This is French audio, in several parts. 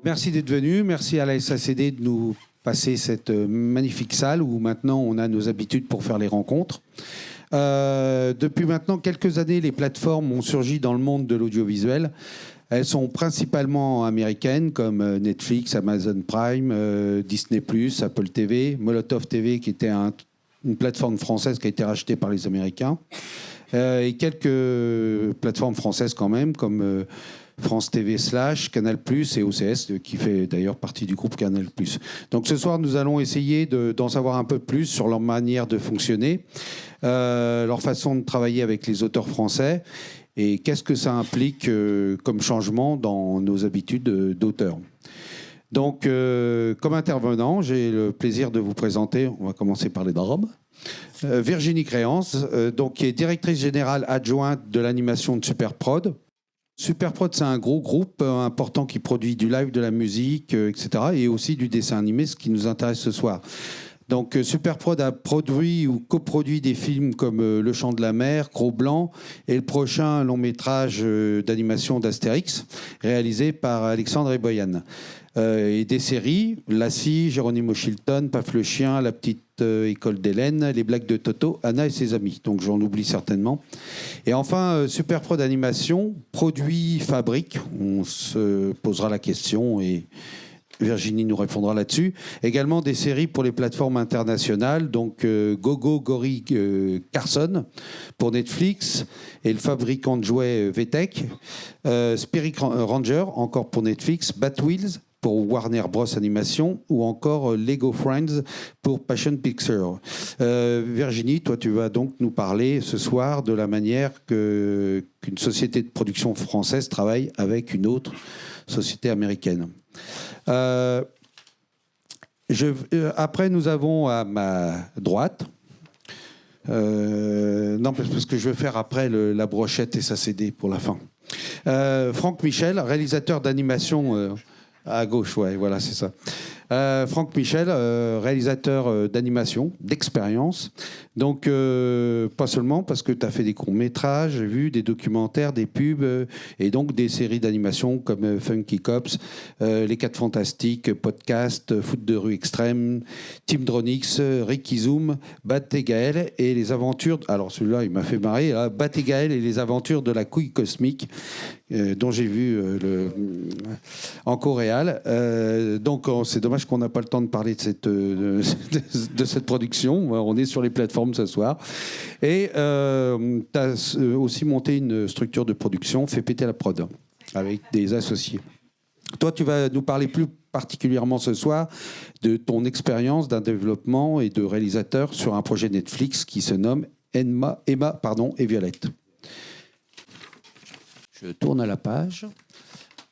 Merci d'être venu. Merci à la SACD de nous passer cette magnifique salle où maintenant on a nos habitudes pour faire les rencontres. Depuis maintenant quelques années, les plateformes ont surgi dans le monde de l'audiovisuel. Elles sont principalement américaines comme Netflix, Amazon Prime, Disney+, Apple TV, Molotov TV qui était une plateforme française qui a été rachetée par les Américains. Et quelques plateformes françaises quand même comme France TV / Canal+, et OCS, qui fait d'ailleurs partie du groupe Canal+. Donc ce soir, nous allons essayer d'en savoir un peu plus sur leur manière de fonctionner, leur façon de travailler avec les auteurs français, et qu'est-ce que ça implique comme changement dans nos habitudes d'auteurs. Donc, comme intervenant, j'ai le plaisir de vous présenter, on va commencer par les dames, Virginie Créance, donc, qui est directrice générale adjointe de l'animation de Superprod. Superprod, c'est un gros groupe important qui produit du live, de la musique, etc. et aussi du dessin animé, ce qui nous intéresse ce soir. Donc Superprod a produit ou coproduit des films comme Le Chant de la Mer, Cro-Blanc et le prochain long métrage d'animation d'Astérix, réalisé par Alexandre Eboyan. Et des séries, Lassie, Geronimo Chilton, Paf le chien, La petite école d'Hélène, Les blagues de Toto, Anna et ses amis. Donc j'en oublie certainement. Et enfin, Superprod Animation, produit, fabrique. On se posera la question et Virginie nous répondra là-dessus. Également des séries pour les plateformes internationales, donc Gogo Gory Carson pour Netflix et le fabricant de jouets VTech, Spirit Ranger encore pour Netflix, Batwheels pour Warner Bros Animation ou encore Lego Friends pour Passion Pictures. Virginie, toi tu vas donc nous parler ce soir de la manière qu'une société de production française travaille avec une autre société américaine. Après, nous avons à ma droite, non, parce que je vais faire après la brochette SACD pour la fin. Franck Michel, réalisateur d'animation à gauche, ouais, voilà, c'est ça. Franck Michel, réalisateur d'animation, d'expérience. Donc, pas seulement parce que tu as fait des courts-métrages, j'ai vu des documentaires, des pubs, et donc des séries d'animation comme Funky Cops, Les 4 Fantastiques, Podcast, Foot de rue extrême, Team Dronix, Ricky Zoom, Bat et Gaël et les aventures... Alors celui-là, il m'a fait marrer. Hein, Bat et Gaël et les aventures de la couille cosmique, dont j'ai vu en coréal. Donc, c'est dommage qu'on n'a pas le temps de parler de cette production. On est sur les plateformes ce soir. Et tu as aussi monté une structure de production, fait péter la prod, avec des associés. Toi, tu vas nous parler plus particulièrement ce soir de ton expérience d'un développement et de réalisateur sur un projet Netflix qui se nomme Emma et Violette. Je tourne à la page.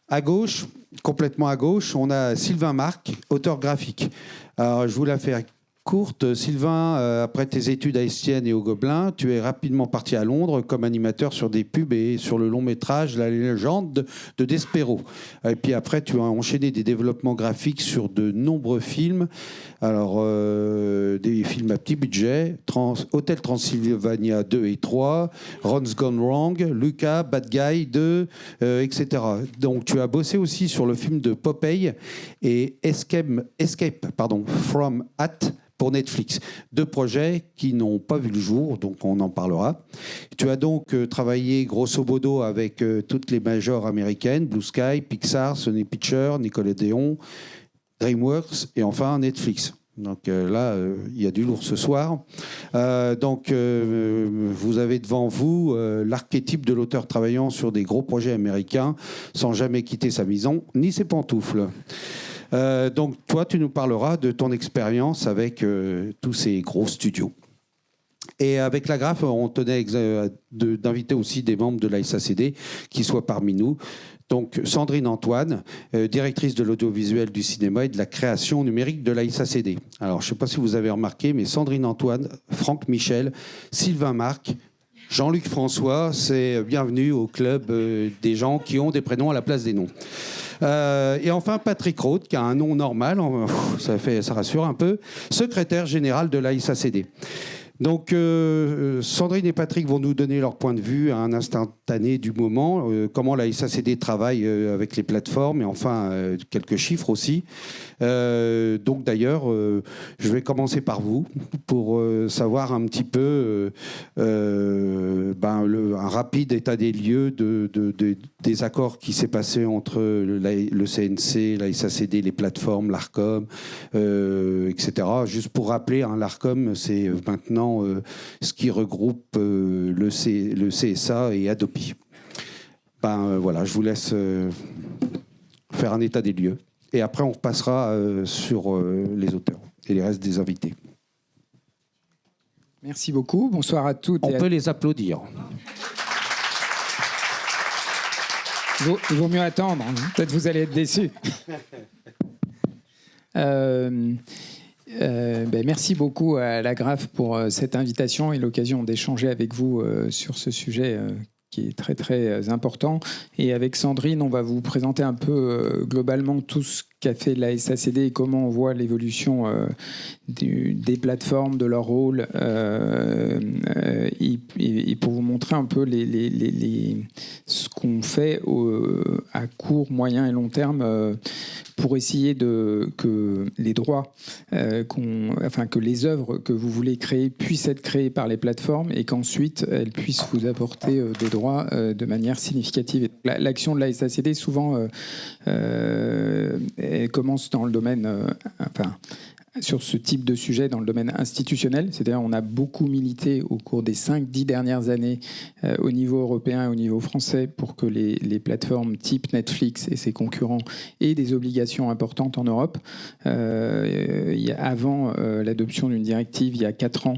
À gauche, complètement à gauche, on a Sylvain Marc, auteur graphique. Alors, je vous la fais courte. Sylvain, après tes études à Estienne et au Gobelin, tu es rapidement parti à Londres comme animateur sur des pubs et sur le long métrage La légende de Despero. Et puis après, tu as enchaîné des développements graphiques sur de nombreux films. Alors, des films à petit budget, Hôtel Transylvania 2 et 3, Ron's Gone Wrong, Lucas, Bad Guy 2, etc. Donc, tu as bossé aussi sur le film de Popeye et Escape from Hat pour Netflix. 2 projets qui n'ont pas vu le jour, donc on en parlera. Tu as donc travaillé grosso modo avec toutes les majors américaines, Blue Sky, Pixar, Sony Pictures, Nickelodeon, DreamWorks et enfin Netflix. Donc là, il y a du lourd ce soir. Vous avez devant vous l'archétype de l'auteur travaillant sur des gros projets américains sans jamais quitter sa maison ni ses pantoufles. Donc toi, tu nous parleras de ton expérience avec tous ces gros studios. Et avec la Graphe, on tenait d'inviter aussi des membres de la SACD qui soient parmi nous. Donc Sandrine Antoine, directrice de l'audiovisuel du cinéma et de la création numérique de la SACD. Alors je ne sais pas si vous avez remarqué, mais Sandrine Antoine, Franck Michel, Sylvain Marc, Jean-Luc François, c'est bienvenue au club des gens qui ont des prénoms à la place des noms. Et enfin, Patrick Roth, qui a un nom normal, ça rassure un peu, secrétaire général de la SACD. Donc, Sandrine et Patrick vont nous donner leur point de vue à un instantané du moment, comment la SACD travaille avec les plateformes, et enfin, quelques chiffres aussi. Donc, d'ailleurs, je vais commencer par vous, pour savoir un petit peu un rapide état des lieux des accords qui s'est passé entre le CNC, la SACD, les plateformes, l'ARCOM, etc. Juste pour rappeler, hein, l'ARCOM, c'est maintenant ce qui regroupe le CSA et Adopi. Voilà, je vous laisse faire un état des lieux. Et après, on repassera sur les auteurs et les restes des invités. Merci beaucoup. Bonsoir à toutes. On peut les applaudir. Il vaut mieux attendre. Peut-être vous allez être déçus. Merci beaucoup à l'Agraf pour cette invitation et l'occasion d'échanger avec vous sur ce sujet qui est très très important. Et avec Sandrine, on va vous présenter un peu globalement tout ce qu'a fait la SACD et comment on voit l'évolution des plateformes, de leur rôle, et pour vous montrer un peu ce qu'on fait à court, moyen et long terme pour essayer que les droits, que les œuvres que vous voulez créer puissent être créées par les plateformes et qu'ensuite elles puissent vous apporter des droits de manière significative. L'action de la SACD, souvent, elle commence dans le domaine, sur ce type de sujet dans le domaine institutionnel. C'est-à-dire on a beaucoup milité au cours des 5-10 dernières années au niveau européen et au niveau français pour que les plateformes type Netflix et ses concurrents aient des obligations importantes en Europe. Avant l'adoption d'une directive, il y a 4 ans,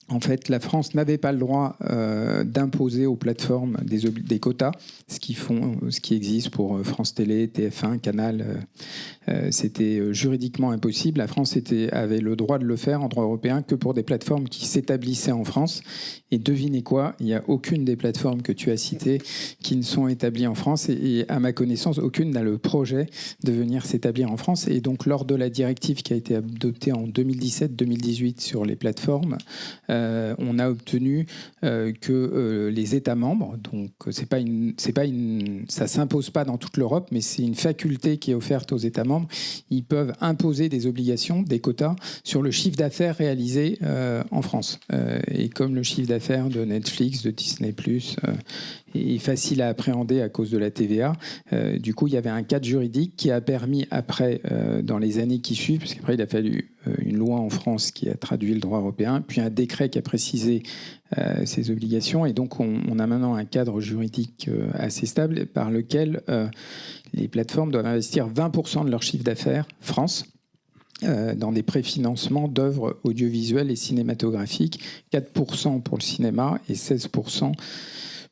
en fait, la France n'avait pas le droit d'imposer aux plateformes des quotas, ce qui existe pour France Télé, TF1, Canal. C'était juridiquement impossible. La France avait le droit de le faire en droit européen que pour des plateformes qui s'établissaient en France. Et devinez quoi, il n'y a aucune des plateformes que tu as citées qui ne sont établies en France. Et à ma connaissance, aucune n'a le projet de venir s'établir en France. Et donc, lors de la directive qui a été adoptée en 2017-2018 sur les plateformes, on a obtenu que les États membres, donc ça s'impose pas dans toute l'Europe, mais c'est une faculté qui est offerte aux États membres. Ils peuvent imposer des obligations, des quotas sur le chiffre d'affaires réalisé en France. Et comme le chiffre d'affaires de Netflix, de Disney+, est facile à appréhender à cause de la TVA. Du coup, il y avait un cadre juridique qui a permis après, dans les années qui suivent, parce qu'après il a fallu une loi en France qui a traduit le droit européen, puis un décret qui a précisé ces obligations. Et donc, on a maintenant un cadre juridique assez stable par lequel les plateformes doivent investir 20% de leur chiffre d'affaires France dans des préfinancements d'œuvres audiovisuelles et cinématographiques, 4% pour le cinéma et 16%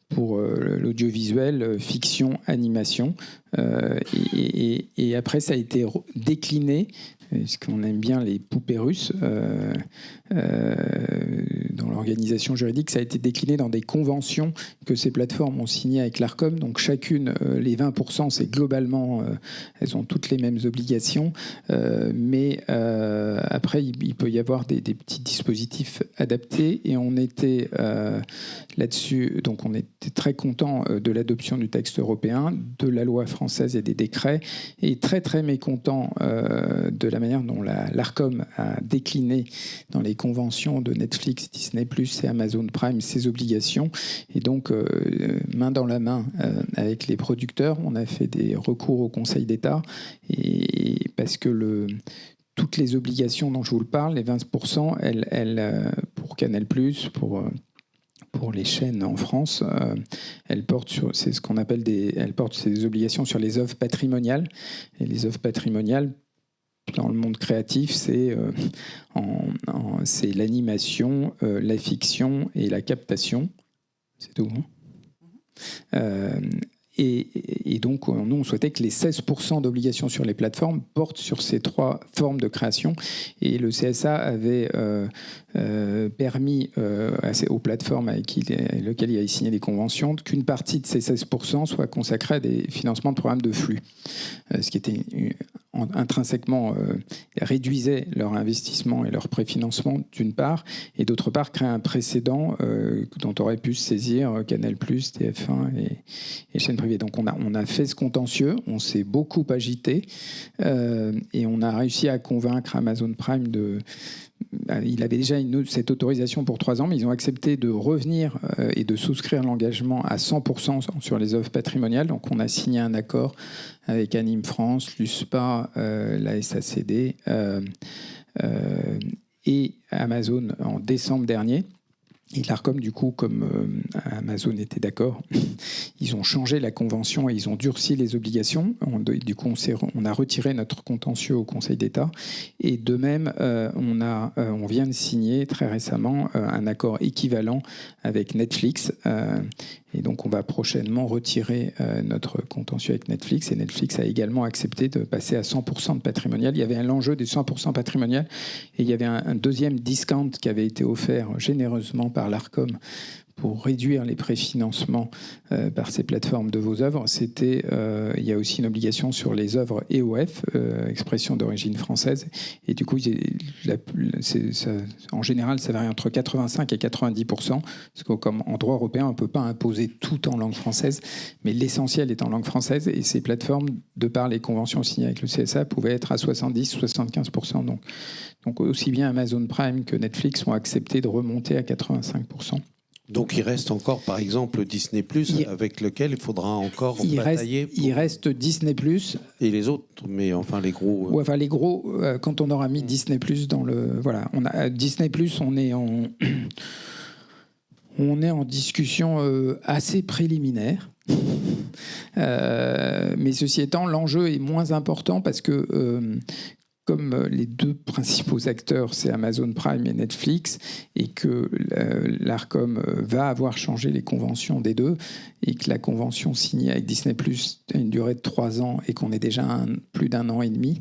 pour l'audiovisuel, fiction, animation. Et après, ça a été décliné, parce qu'on aime bien les poupées russes, dans l'organisation juridique, ça a été décliné dans des conventions que ces plateformes ont signées avec l'ARCOM. Donc chacune, les 20%, c'est globalement, elles ont toutes les mêmes obligations, mais après, il peut y avoir des petits dispositifs adaptés, et on était là-dessus, donc on était très content de l'adoption du texte européen, de la loi française et des décrets, et très très mécontent de la manière dont l'ARCOM a décliné dans les conventions de Netflix, Disney+, et Amazon Prime ces obligations. Et donc, main dans la main avec les producteurs, on a fait des recours au Conseil d'État, et parce que toutes les obligations dont je vous le parle, les 20%, elles, pour Canal+, pour les chaînes en France, elles portent c'est ce qu'on appelle elles portent ces obligations sur les œuvres patrimoniales. Et les œuvres patrimoniales, dans le monde créatif, c'est l'animation, la fiction et la captation. C'est tout. Et donc, nous, on souhaitait que les 16% d'obligations sur les plateformes portent sur ces 3 formes de création. Et le CSA avait permis aux plateformes avec lesquelles il a signé des conventions qu'une partie de ces 16% soit consacrée à des financements de programmes de flux, ce qui était intrinsèquement réduisait leur investissement et leur préfinancement d'une part, et d'autre part créait un précédent dont aurait pu se saisir Canal+, TF1 et chaînes privées. Donc on a fait ce contentieux, on s'est beaucoup agité et on a réussi à convaincre Amazon Prime il avait déjà cette autorisation pour 3 ans, mais ils ont accepté de revenir et de souscrire l'engagement à 100% sur les œuvres patrimoniales. Donc on a signé un accord avec Anime France, l'USPA, la SACD et Amazon en décembre dernier. Et l'ARCOM, du coup, comme Amazon était d'accord, ils ont changé la convention et ils ont durci les obligations. Du coup, on a retiré notre contentieux au Conseil d'État. Et de même, on vient de signer très récemment un accord équivalent avec Netflix. Et donc, on va prochainement retirer notre contentieux avec Netflix. Et Netflix a également accepté de passer à 100% de patrimonial. Il y avait l'enjeu des 100% patrimonial. Et il y avait un deuxième discount qui avait été offert généreusement par l'ARCOM pour réduire les préfinancements par ces plateformes de vos œuvres. Il y a aussi une obligation sur les œuvres EOF, expression d'origine française. Et du coup, en général, ça varie entre 85 et 90%. Parce que comme en droit européen, on ne peut pas imposer tout en langue française, mais l'essentiel est en langue française. Et ces plateformes, de par les conventions signées avec le CSA, pouvaient être à 70-75%. Donc aussi bien Amazon Prime que Netflix ont accepté de remonter à 85%. Donc il reste encore, par exemple, Disney+, avec lequel il faudra encore batailler. Il reste Disney+. Et les autres, mais enfin les gros... Ouais, enfin les gros, quand on aura mis Disney+, dans le... Voilà, Disney+, on est en discussion assez préliminaire. Mais ceci étant, l'enjeu est moins important parce que... comme les 2 principaux acteurs, c'est Amazon Prime et Netflix, et que l'ARCOM va avoir changé les conventions des 2, et que la convention signée avec Disney+ a une durée de 3 ans et qu'on est déjà plus d'1 an et demi,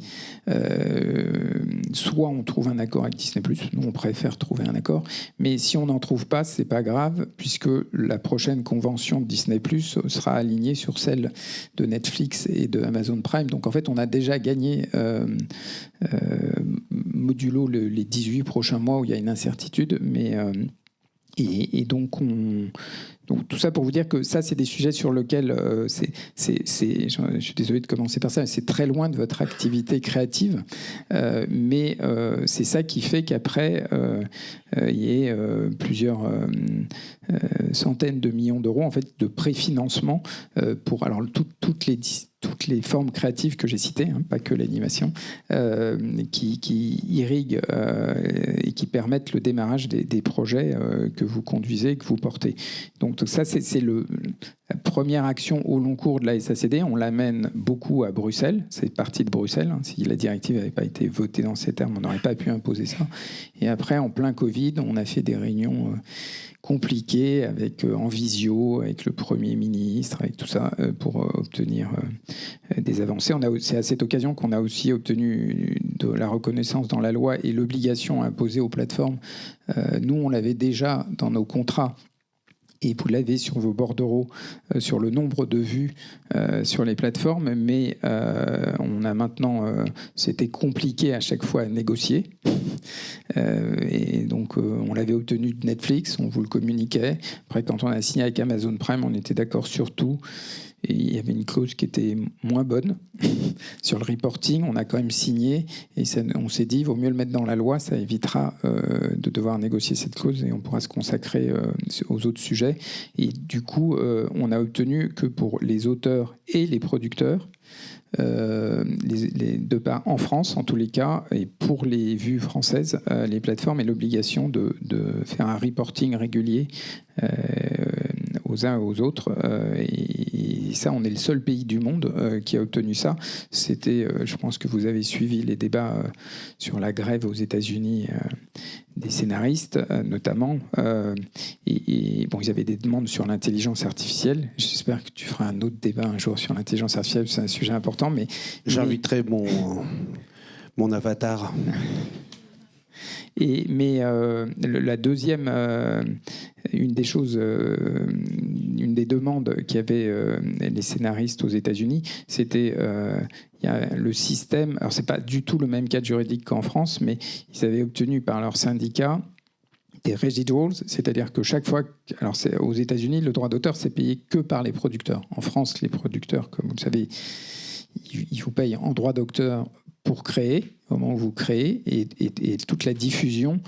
soit on trouve un accord avec Disney+, nous on préfère trouver un accord, mais si on n'en trouve pas, c'est pas grave, puisque la prochaine convention de Disney+ sera alignée sur celle de Netflix et de Amazon Prime. Donc en fait, on a déjà gagné... modulo les 18 prochains mois où il y a une incertitude, mais et donc tout ça pour vous dire que ça, c'est des sujets sur lesquels je suis désolé de commencer par ça, mais c'est très loin de votre activité créative, mais c'est ça qui fait qu'après il y ait plusieurs centaines de millions d'euros en fait de préfinancement pour toutes les formes créatives que j'ai citées, pas que l'animation, qui irriguent et qui permettent le démarrage des projets que vous conduisez, que vous portez. Donc ça, c'est la première action au long cours de la SACD. On l'amène beaucoup à Bruxelles. C'est parti de Bruxelles. Si la directive n'avait pas été votée dans ces termes, on n'aurait pas pu imposer ça. Et après, en plein Covid, on a fait des réunions compliquées en visio, avec le Premier ministre, avec tout ça, pour obtenir des avancées. C'est à cette occasion qu'on a aussi obtenu de la reconnaissance dans la loi et l'obligation imposée aux plateformes. Nous, on l'avait déjà dans nos contrats, et vous l'avez sur vos bordereaux sur le nombre de vues sur les plateformes, mais on a maintenant, c'était compliqué à chaque fois à négocier. Et donc on l'avait obtenu de Netflix, on vous le communiquait. Après, quand on a signé avec Amazon Prime, on était d'accord sur tout. Et il y avait une clause qui était moins bonne sur le reporting. On a quand même signé et on s'est dit, il vaut mieux le mettre dans la loi, ça évitera de devoir négocier cette clause et on pourra se consacrer aux autres sujets. Et du coup, on a obtenu que pour les auteurs et les producteurs, de part en France en tous les cas, et pour les vues françaises, les plateformes aient l'obligation de faire un reporting régulier aux uns et aux autres, et et ça, on est le seul pays du monde qui a obtenu ça. C'était, je pense que vous avez suivi les débats sur la grève aux États-Unis des scénaristes, notamment. Et bon, ils avaient des demandes sur l'intelligence artificielle. J'espère que tu feras un autre débat un jour sur l'intelligence artificielle, c'est un sujet important. Mais j'inviterai mon avatar. Mais la deuxième, une des choses, une des demandes qu'avaient les scénaristes aux États-Unis, c'était il y a le système. Alors c'est pas du tout le même cadre juridique qu'en France, mais ils avaient obtenu par leur syndicat des residuals, c'est-à-dire que chaque fois, alors aux États-Unis, le droit d'auteur c'est payé que par les producteurs. En France, les producteurs, comme vous le savez, ils vous payent en droit d'auteur pour créer, au moment où vous créez, et toute la diffusion,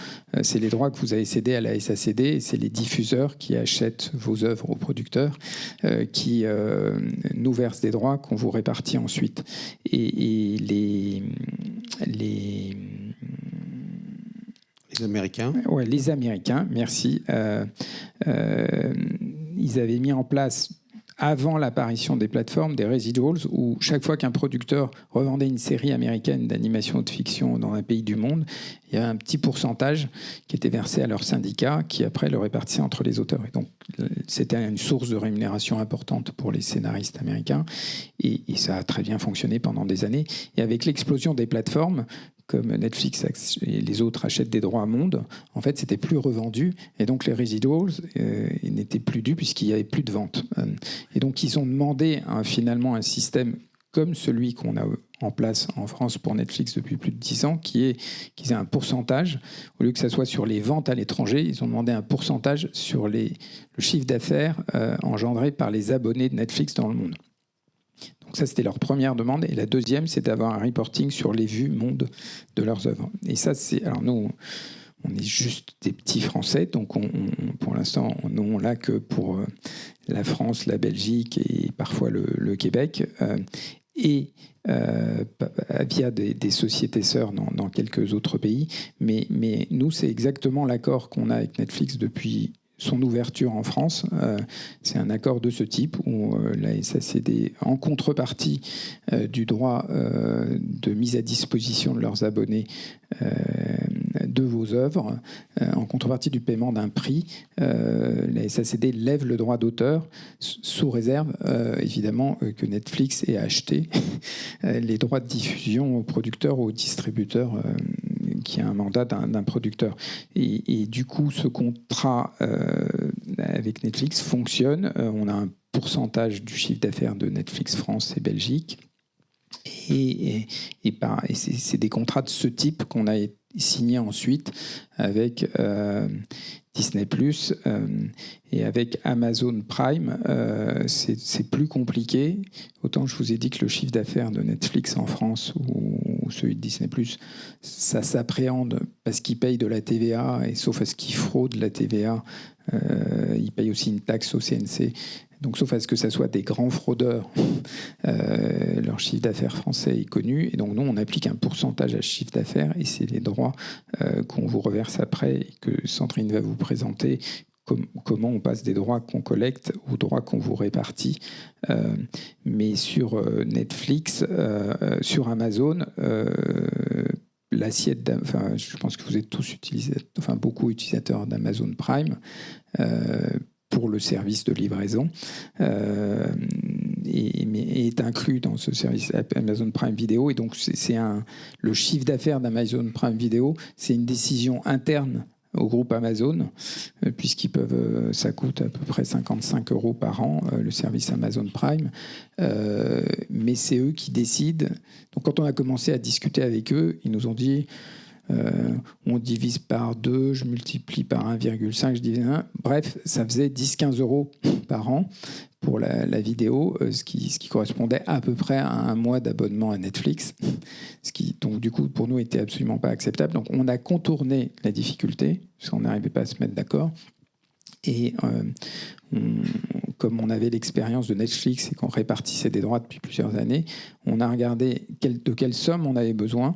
c'est les droits que vous avez cédés à la SACD, et c'est les diffuseurs qui achètent vos œuvres aux producteurs, qui nous versent des droits qu'on vous répartit ensuite. Et les Américains. Ouais, les Américains, merci. Ils avaient mis en place, avant l'apparition des plateformes, des residuals, où chaque fois qu'un producteur revendait une série américaine d'animation ou de fiction dans un pays du monde, il y avait un petit pourcentage qui était versé à leur syndicat, qui après le répartissait entre les auteurs. Et donc, c'était une source de rémunération importante pour les scénaristes américains, et ça a très bien fonctionné pendant des années. Et avec l'explosion des plateformes, comme Netflix et les autres achètent des droits à monde, en fait, c'était plus revendu. Et donc, les residuals n'étaient plus dus puisqu'il n'y avait plus de vente. Et donc, ils ont demandé finalement un système comme celui qu'on a en place en France pour Netflix depuis plus de 10 ans, qui est qu'ils aient un pourcentage. Au lieu que ça soit sur les ventes à l'étranger, ils ont demandé un pourcentage sur le chiffre d'affaires engendré par les abonnés de Netflix dans le monde. Donc ça, c'était leur première demande. Et la deuxième, c'est d'avoir un reporting sur les vues monde de leurs œuvres. Et ça, c'est... Alors nous, on est juste des petits Français, donc pour l'instant, nous, on l'a que pour la France, la Belgique et parfois le Québec. Et via des sociétés sœurs dans quelques autres pays. Mais nous, c'est exactement l'accord qu'on a avec Netflix depuis son ouverture en France. C'est un accord de ce type où la SACD, en contrepartie du droit de mise à disposition de leurs abonnés de vos œuvres, en contrepartie du paiement d'un prix, la SACD lève le droit d'auteur sous réserve, évidemment, que Netflix ait acheté les droits de diffusion aux producteurs ou aux distributeurs qui a un mandat d'un producteur. Et du coup, ce contrat avec Netflix fonctionne. On a un pourcentage du chiffre d'affaires de Netflix France et Belgique. Et c'est des contrats de ce type qu'on a signé ensuite avec Disney+, et avec Amazon Prime. C'est plus compliqué. Autant je vous ai dit que le chiffre d'affaires de Netflix en France ou celui de Disney+, ça s'appréhende parce qu'ils payent de la TVA, et sauf à ce qu'ils fraudent la TVA, ils payent aussi une taxe au CNC. Donc, sauf à ce que ça soit des grands fraudeurs, leur chiffre d'affaires français est connu. Et donc, nous, on applique un pourcentage à ce chiffre d'affaires, et c'est les droits qu'on vous reverse après et que Sandrine va vous présenter. Comment on passe des droits qu'on collecte aux droits qu'on vous répartit. Mais sur Netflix, sur Amazon, l'assiette, je pense que vous êtes tous beaucoup utilisateurs d'Amazon Prime pour le service de livraison, mais est inclus dans ce service Amazon Prime Video. Et donc, le chiffre d'affaires d'Amazon Prime Video, c'est une décision interne au groupe Amazon, puisqu'ils peuvent, ça coûte à peu près 55 € par an, le service Amazon Prime, mais c'est eux qui décident. Donc quand on a commencé à discuter avec eux, ils nous ont dit on divise par 2, je multiplie par 1,5, je divise 1. Bref, ça faisait 10-15 € par an pour la vidéo, ce qui correspondait à peu près à un mois d'abonnement à Netflix, ce qui, donc, du coup, pour nous, était absolument pas acceptable. Donc, on a contourné la difficulté, parce qu'on n'arrivait pas à se mettre d'accord. Et comme on avait l'expérience de Netflix et qu'on répartissait des droits depuis plusieurs années, on a regardé de quelle somme on avait besoin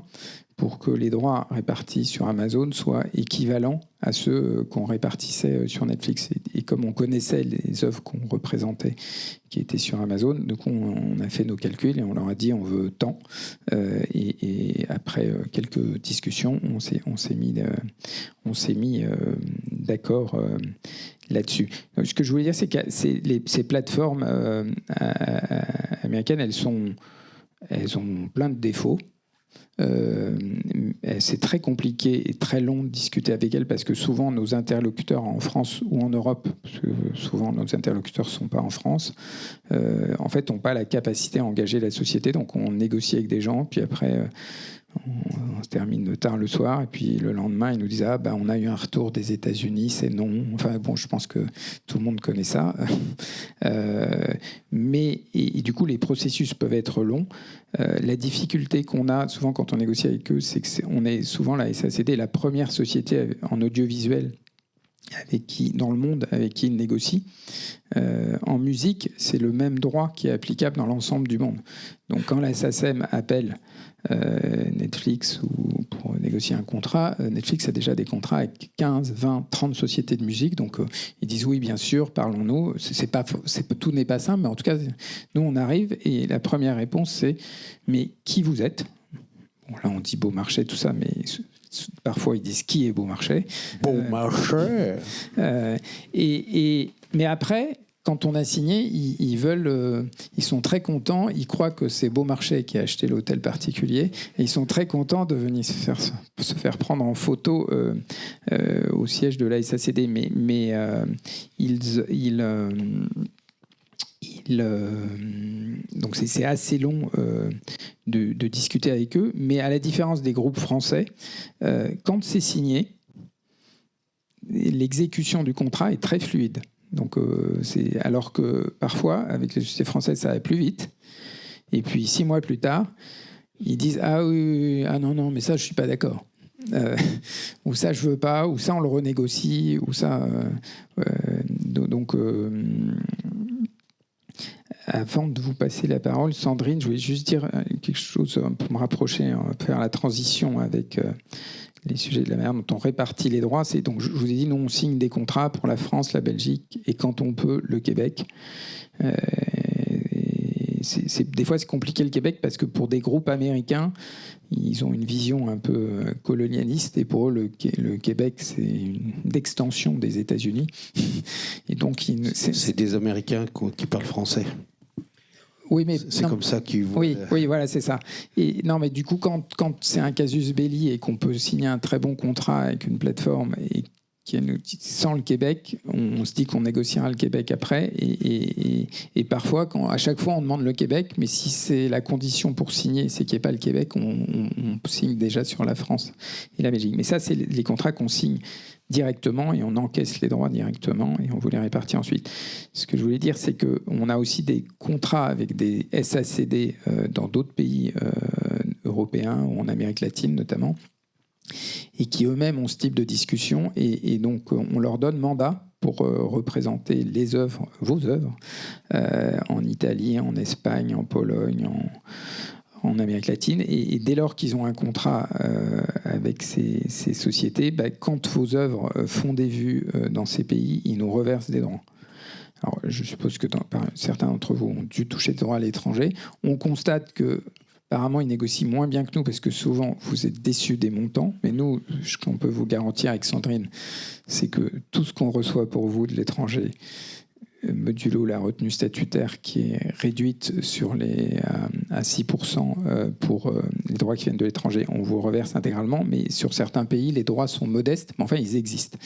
pour que les droits répartis sur Amazon soient équivalents à ceux qu'on répartissait sur Netflix. Et comme on connaissait les œuvres qu'on représentait qui étaient sur Amazon, du coup, on a fait nos calculs et on leur a dit on veut tant. Et après quelques discussions, on s'est mis d'accord là-dessus. Donc, ce que je voulais dire, c'est que ces plateformes américaines, elles ont plein de défauts. C'est très compliqué et très long de discuter avec elles parce que souvent nos interlocuteurs en France ou en Europe, parce que souvent nos interlocuteurs ne sont pas en France, en fait n'ont pas la capacité à engager la société, donc on négocie avec des gens, puis après on se termine tard le soir et puis le lendemain ils nous disent on a eu un retour des États-Unis, c'est non. Enfin bon, je pense que tout le monde connaît ça. Mais du coup les processus peuvent être longs. La difficulté qu'on a souvent quand on négocie avec eux, c'est que on est souvent la SACD, la première société en audiovisuel dans le monde avec qui ils négocient. En musique, c'est le même droit qui est applicable dans l'ensemble du monde. Donc quand la SACEM appelle Netflix ou pour négocier un contrat, Netflix a déjà des contrats avec 15, 20, 30 sociétés de musique. Donc ils disent oui, bien sûr, parlons-nous. Tout n'est pas simple, mais en tout cas, nous on arrive et la première réponse c'est mais qui vous êtes? Bon, là on dit Beaumarchais, tout ça, mais parfois ils disent qui est Beaumarchais. Beaumarchais. Mais après, quand on a signé, ils sont très contents. Ils croient que c'est Beaumarchais qui a acheté l'hôtel particulier. Et ils sont très contents de venir se faire prendre en photo au siège de la SACD. Mais donc c'est assez long de discuter avec eux. Mais à la différence des groupes français, quand c'est signé, l'exécution du contrat est très fluide. Donc, alors que parfois, avec les sociétés françaises, ça va plus vite. Et puis, 6 mois plus tard, ils disent « Ah oui, ah non, mais ça, je ne suis pas d'accord. » ou ça, je ne veux pas, ou ça, on le renégocie, ou ça... Avant de vous passer la parole, Sandrine, je voulais juste dire quelque chose pour me rapprocher, faire la transition avec... les sujets de la manière dont on répartit les droits. Donc, je vous ai dit, nous, on signe des contrats pour la France, la Belgique et quand on peut, le Québec. Des fois, c'est compliqué le Québec parce que pour des groupes américains, ils ont une vision un peu colonialiste et pour eux, le Québec, c'est une extension des États-Unis. Et donc, c'est des Américains qui parlent français. Oui, mais c'est comme ça qu'ils voient. Oui, voilà, c'est ça. Et non, mais du coup, quand c'est un casus belli et qu'on peut signer un très bon contrat avec une plateforme et sans le Québec, on se dit qu'on négociera le Québec après. Et parfois, à chaque fois, on demande le Québec, mais si c'est la condition pour signer, c'est qu'il n'y ait pas le Québec, on signe déjà sur la France et la Belgique. Mais ça, c'est les contrats qu'on signe directement et on encaisse les droits directement et on vous les répartit ensuite. Ce que je voulais dire, c'est qu'on a aussi des contrats avec des SACD dans d'autres pays européens ou en Amérique latine notamment, et qui eux-mêmes ont ce type de discussion et donc on leur donne mandat pour représenter les œuvres, vos œuvres, en Italie, en Espagne, en Pologne, en Amérique latine. Et dès lors qu'ils ont un contrat avec ces sociétés, quand vos œuvres font des vues dans ces pays, ils nous reversent des droits. Alors, je suppose que certains d'entre vous ont dû toucher des droits à l'étranger. On constate que apparemment, ils négocient moins bien que nous parce que souvent, vous êtes déçus des montants. Mais nous, ce qu'on peut vous garantir avec Sandrine, c'est que tout ce qu'on reçoit pour vous de l'étranger, modulo la retenue statutaire qui est réduite à 6% pour les droits qui viennent de l'étranger, on vous reverse intégralement, mais sur certains pays, les droits sont modestes, mais enfin, ils existent.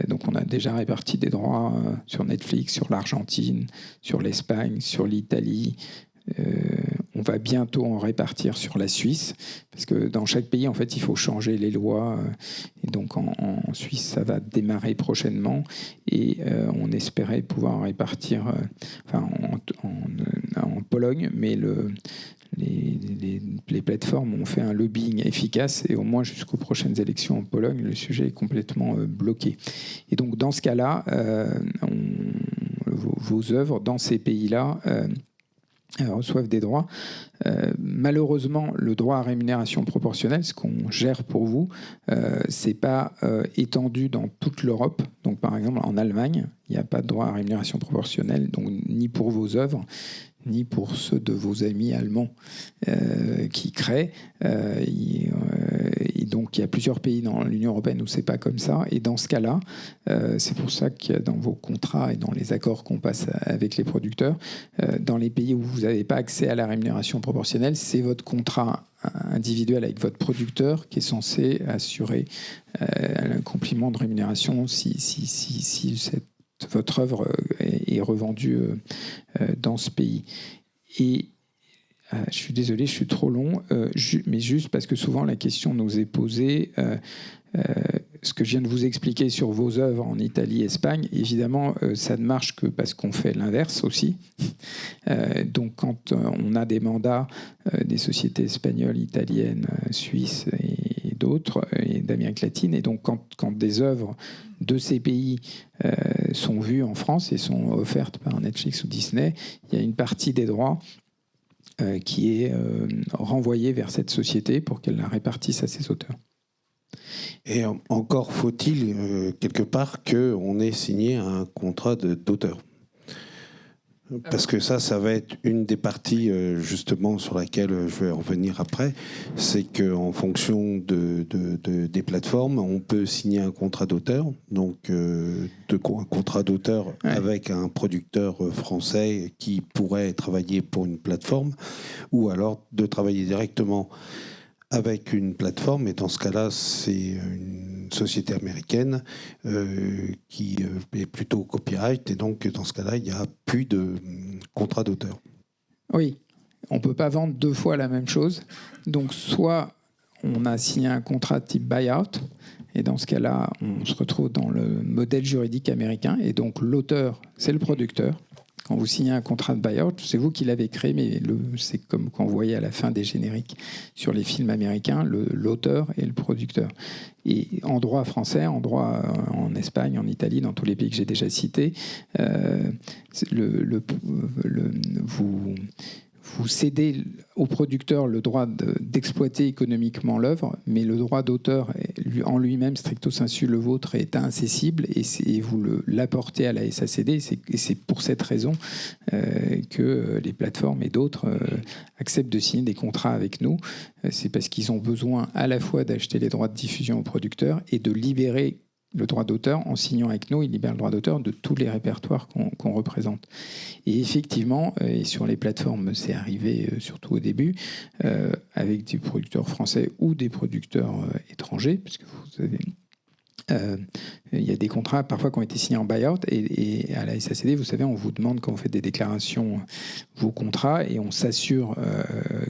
Donc, on a déjà réparti des droits sur Netflix, sur l'Argentine, sur l'Espagne, sur l'Italie. On va bientôt en répartir sur la Suisse, parce que dans chaque pays, en fait, il faut changer les lois. Et donc, en Suisse, ça va démarrer prochainement. Et on espérait pouvoir en répartir en Pologne, mais les plateformes ont fait un lobbying efficace et au moins jusqu'aux prochaines élections en Pologne, le sujet est complètement bloqué. Et donc, dans ce cas-là, vos œuvres, dans ces pays-là, reçoivent des droits. Malheureusement, le droit à rémunération proportionnelle, ce qu'on gère pour vous, c'est pas étendu dans toute l'Europe. Donc, par exemple, en Allemagne, il n'y a pas de droit à rémunération proportionnelle, donc ni pour vos œuvres, ni pour ceux de vos amis allemands qui créent. Et donc, il y a plusieurs pays dans l'Union européenne où c'est pas comme ça. Et dans ce cas-là, c'est pour ça qu'il y a dans vos contrats et dans les accords qu'on passe avec les producteurs, dans les pays où vous n'avez pas accès à la rémunération proportionnelle, c'est votre contrat individuel avec votre producteur qui est censé assurer un complément de rémunération si votre œuvre est revendue dans ce pays. Et je suis désolé, je suis trop long, mais juste parce que souvent la question nous est posée. Ce que je viens de vous expliquer sur vos œuvres en Italie, Espagne, évidemment, ça ne marche que parce qu'on fait l'inverse aussi. Donc, quand on a des mandats des sociétés espagnoles, italiennes, suisses et d'autres, et d'Amérique latine, et donc quand des œuvres de ces pays sont vues en France et sont offertes par Netflix ou Disney, il y a une partie des droits qui est renvoyée vers cette société pour qu'elle la répartisse à ses auteurs. Et encore faut-il, quelque part, qu'on ait signé un contrat d'auteur. Parce que ça va être une des parties, justement, sur laquelle je vais revenir après. C'est qu'en fonction des plateformes, on peut signer un contrat d'auteur. Donc, un contrat d'auteur avec un producteur français qui pourrait travailler pour une plateforme, ou alors de travailler directement avec une plateforme, et dans ce cas-là, c'est une société américaine qui est plutôt copyright, et donc dans ce cas-là, il n'y a plus de contrat d'auteur. Oui, on ne peut pas vendre deux fois la même chose. Donc, soit on a signé un contrat type buyout, et dans ce cas-là, on se retrouve dans le modèle juridique américain, et donc l'auteur, c'est le producteur. Quand vous signez un contrat de buyout, c'est vous qui l'avez créé, mais c'est comme quand vous voyez à la fin des génériques sur les films américains, l'auteur et le producteur. Et en droit français, en droit en Espagne, en Italie, dans tous les pays que j'ai déjà cités, vous cédez au producteur le droit d'exploiter économiquement l'œuvre, mais le droit d'auteur en lui-même, stricto sensu, le vôtre, est incessible, et vous l'apportez à la SACD. Et c'est pour cette raison que les plateformes et d'autres acceptent de signer des contrats avec nous. C'est parce qu'ils ont besoin à la fois d'acheter les droits de diffusion aux producteurs et de libérer le droit d'auteur. En signant avec nous, il libère le droit d'auteur de tous les répertoires qu'on représente. Et effectivement, et sur les plateformes, c'est arrivé surtout au début, avec des producteurs français ou des producteurs étrangers, parce que vous avez... il y a des contrats parfois qui ont été signés en buyout, et à la SACD, vous savez, on vous demande quand vous faites des déclarations vos contrats, et on s'assure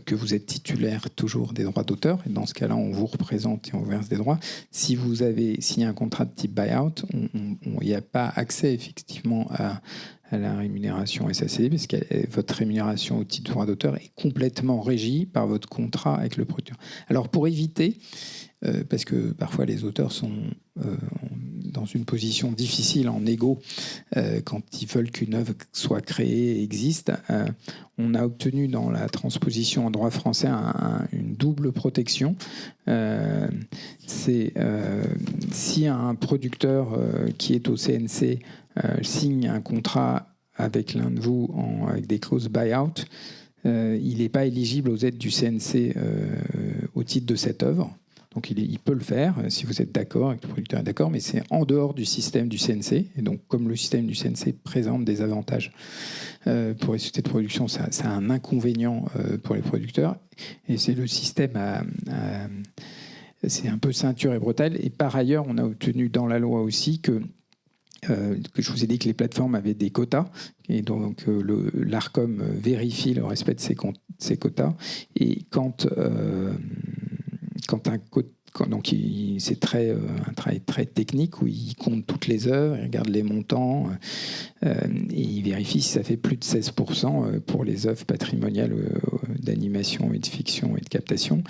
que vous êtes titulaire toujours des droits d'auteur, et dans ce cas-là, on vous représente et on vous verse des droits. Si vous avez signé un contrat de type buyout, il n'y a pas accès effectivement à la rémunération SACD, parce que votre rémunération au titre de droit d'auteur est complètement régie par votre contrat avec le producteur. Alors, pour éviter... parce que parfois les auteurs sont dans une position difficile en égo quand ils veulent qu'une œuvre soit créée et existe. On a obtenu dans la transposition en droit français une double protection. C'est si un producteur qui est au CNC signe un contrat avec l'un de vous avec des clauses buyout, il n'est pas éligible aux aides du CNC au titre de cette œuvre. Donc il peut le faire si vous êtes d'accord, et que le producteur est d'accord, mais c'est en dehors du système du CNC. Et donc comme le système du CNC présente des avantages pour les sociétés de production, ça a un inconvénient pour les producteurs. Et c'est le système c'est un peu ceinture et bretelle. Et par ailleurs, on a obtenu dans la loi aussi que je vous ai dit que les plateformes avaient des quotas, et donc l'ARCOM vérifie le respect de ces quotas. Et quand donc c'est un travail très technique où il compte toutes les œuvres, il regarde les montants et il vérifie si ça fait plus de 16% pour les œuvres patrimoniales d'animation et de fiction et de captation.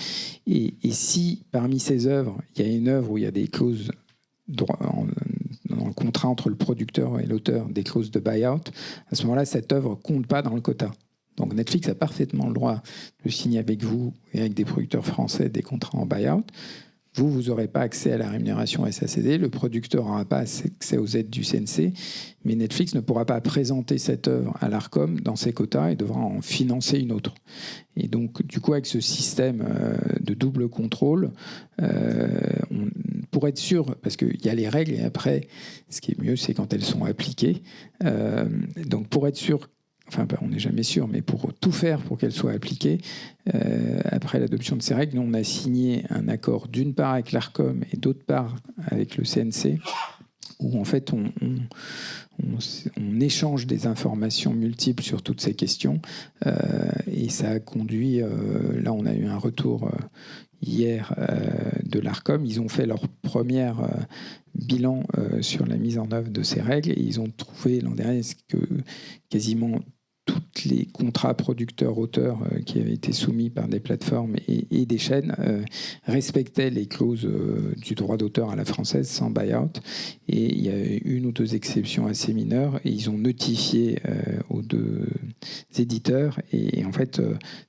Et si parmi ces œuvres, il y a une œuvre où il y a des clauses dans le contrat entre le producteur et l'auteur, des clauses de buyout, à ce moment-là, cette œuvre ne compte pas dans le quota. Donc Netflix a parfaitement le droit de signer avec vous et avec des producteurs français des contrats en buy-out. Vous n'aurez pas accès à la rémunération SACD, le producteur n'aura pas accès aux aides du CNC, mais Netflix ne pourra pas présenter cette œuvre à l'Arcom dans ses quotas et devra en financer une autre. Et donc, du coup, avec ce système de double contrôle, pour être sûr, parce qu'il y a les règles et après, ce qui est mieux, c'est quand elles sont appliquées. Donc, pour être sûr, on n'est jamais sûr, mais pour tout faire pour qu'elles soient appliquées, après l'adoption de ces règles, nous, on a signé un accord d'une part avec l'Arcom et d'autre part avec le CNC, où en fait on échange des informations multiples sur toutes ces questions, et ça a conduit, là on a eu un retour hier de l'Arcom, ils ont fait leur premier bilan sur la mise en œuvre de ces règles, et ils ont trouvé l'an dernier que quasiment tous les contrats producteurs-auteurs qui avaient été soumis par des plateformes et des chaînes respectaient les clauses du droit d'auteur à la française sans buy-out. Et il y a eu une ou deux exceptions assez mineures et ils ont notifié aux deux éditeurs et en fait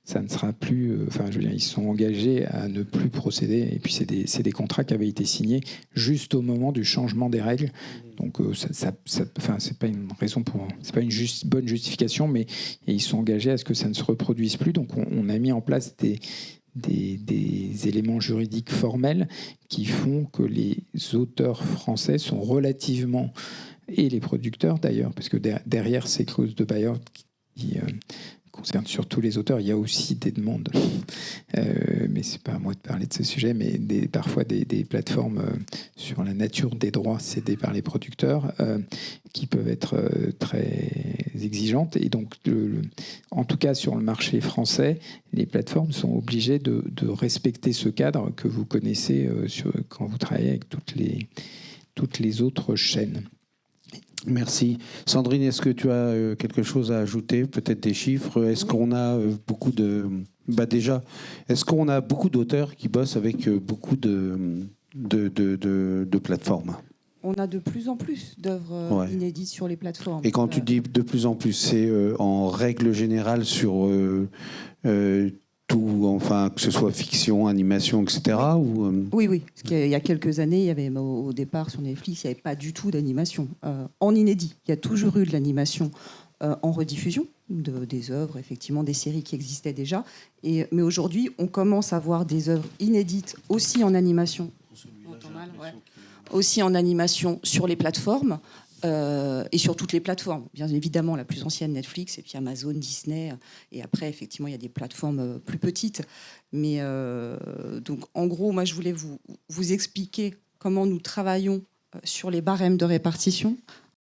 ça ne sera plus... ils se sont engagés à ne plus procéder et puis c'est des contrats qui avaient été signés juste au moment du changement des règles. Donc c'est pas une raison c'est pas une bonne justification, mais ils sont engagés à ce que ça ne se reproduise plus. Donc on a mis en place des éléments juridiques formels qui font que les auteurs français sont relativement, et les producteurs d'ailleurs, parce que derrière ces clauses de buy-out qui concerne surtout les auteurs. Il y a aussi des demandes, mais c'est pas à moi de parler de ce sujet, mais parfois des plateformes sur la nature des droits cédés par les producteurs qui peuvent être très exigeantes. Et donc, en tout cas, sur le marché français, les plateformes sont obligées de respecter ce cadre que vous connaissez quand vous travaillez avec toutes les autres chaînes. Merci. Sandrine, est-ce que tu as quelque chose à ajouter? Peut-être des chiffres? Est-ce qu'on a beaucoup de... est-ce qu'on a beaucoup d'auteurs qui bossent avec beaucoup de plateformes? On a de plus en plus d'œuvres inédites sur les plateformes. Et quand tu dis de plus en plus, c'est en règle générale sur tout, que ce soit fiction, animation, etc. Oui. Parce qu'il y a quelques années, il y avait au départ sur Netflix, il n'y avait pas du tout d'animation. En inédit, il y a toujours eu de l'animation en rediffusion, des œuvres, effectivement, des séries qui existaient déjà. Mais aujourd'hui, on commence à voir des œuvres inédites aussi en animation. Aussi en animation sur les plateformes. Et sur toutes les plateformes, bien évidemment la plus ancienne Netflix et puis Amazon, Disney, et après effectivement il y a des plateformes plus petites, mais donc en gros moi je voulais vous expliquer comment nous travaillons sur les barèmes de répartition.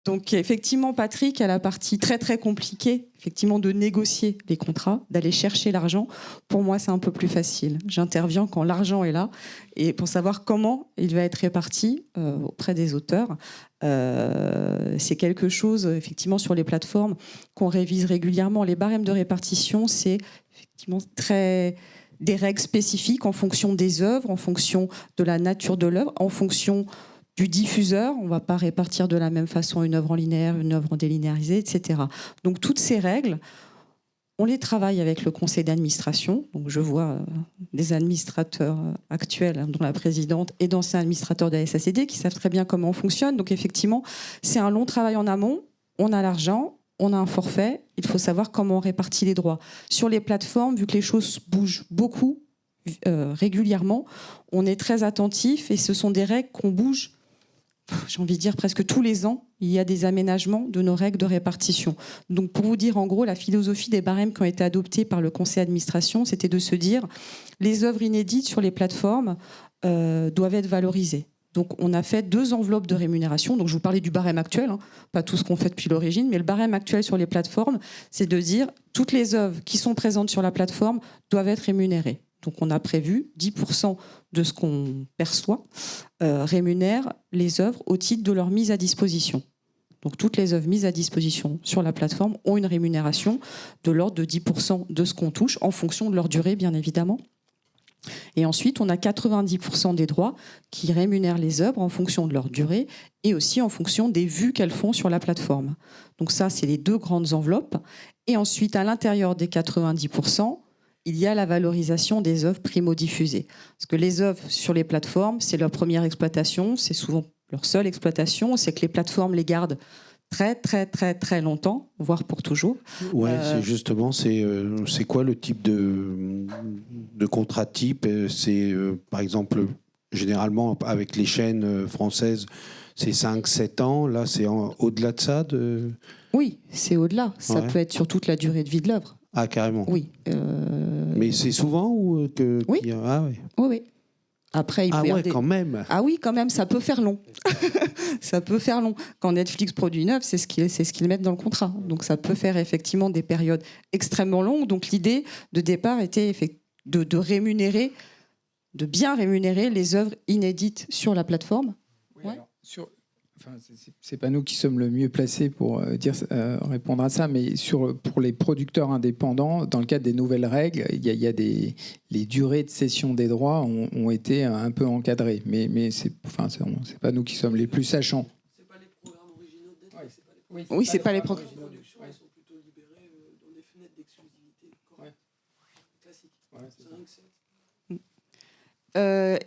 Donc effectivement Patrick a la partie très très compliquée effectivement de négocier les contrats, d'aller chercher l'argent. Pour moi c'est un peu plus facile, j'interviens quand l'argent est là et pour savoir comment il va être réparti auprès des auteurs. C'est quelque chose effectivement sur les plateformes qu'on révise régulièrement. Les barèmes de répartition, c'est effectivement des règles spécifiques en fonction des œuvres, en fonction de la nature de l'œuvre, en fonction du diffuseur. On ne va pas répartir de la même façon une œuvre en linéaire, une œuvre en délinéarisé, etc. Donc toutes ces règles, on les travaille avec le conseil d'administration. Donc je vois des administrateurs actuels, dont la présidente, et d'anciens administrateurs de la SACD qui savent très bien comment on fonctionne. Donc effectivement, c'est un long travail en amont. On a l'argent, on a un forfait. Il faut savoir comment on répartit les droits. Sur les plateformes, vu que les choses bougent beaucoup régulièrement, on est très attentif et ce sont des règles qu'on bouge, j'ai envie de dire presque tous les ans, il y a des aménagements de nos règles de répartition. Donc pour vous dire en gros, la philosophie des barèmes qui ont été adoptés par le conseil d'administration, c'était de se dire les œuvres inédites sur les plateformes doivent être valorisées. Donc on a fait 2 enveloppes de rémunération. Donc je vous parlais du barème actuel, pas tout ce qu'on fait depuis l'origine, mais le barème actuel sur les plateformes, c'est de dire toutes les œuvres qui sont présentes sur la plateforme doivent être rémunérées. Donc on a prévu 10% de ce qu'on perçoit rémunère les œuvres au titre de leur mise à disposition. Donc toutes les œuvres mises à disposition sur la plateforme ont une rémunération de l'ordre de 10% de ce qu'on touche, en fonction de leur durée bien évidemment. Et ensuite, on a 90% des droits qui rémunèrent les œuvres en fonction de leur durée et aussi en fonction des vues qu'elles font sur la plateforme. Donc ça, c'est les deux grandes enveloppes. Et ensuite, à l'intérieur des 90%, il y a la valorisation des œuvres primo-diffusées. Parce que les œuvres sur les plateformes, c'est leur première exploitation, c'est souvent leur seule exploitation, c'est que les plateformes les gardent très, très, très, très longtemps, voire pour toujours. Ouais, c'est justement, c'est quoi le type de contrat type? C'est, par exemple, généralement, avec les chaînes françaises, c'est 5-7 ans. Là, c'est au-delà de ça Oui, c'est au-delà. Ça peut être sur toute la durée de vie de l'œuvre. Ah, carrément. Oui. Mais c'est souvent Oui. Ah, oui. Oui, oui. Après, quand même. Ah oui, quand même, ça peut faire long. Ça peut faire long. Quand Netflix produit une œuvre, c'est ce qu'ils mettent dans le contrat. Donc ça peut faire effectivement des périodes extrêmement longues. Donc l'idée de départ était de rémunérer, de bien rémunérer les œuvres inédites sur la plateforme. Oui, alors, c'est pas nous qui sommes le mieux placés pour répondre à ça, mais pour les producteurs indépendants, dans le cadre des nouvelles règles, les durées de cession des droits ont été un peu encadrées, mais c'est pas nous qui sommes les plus sachants. C'est pas les programmes originaux de Netflix. Oui, c'est pas les programmes. Les productions sont plutôt libérées dans des fenêtres d'exclusivité classiques. C'est rien que ça.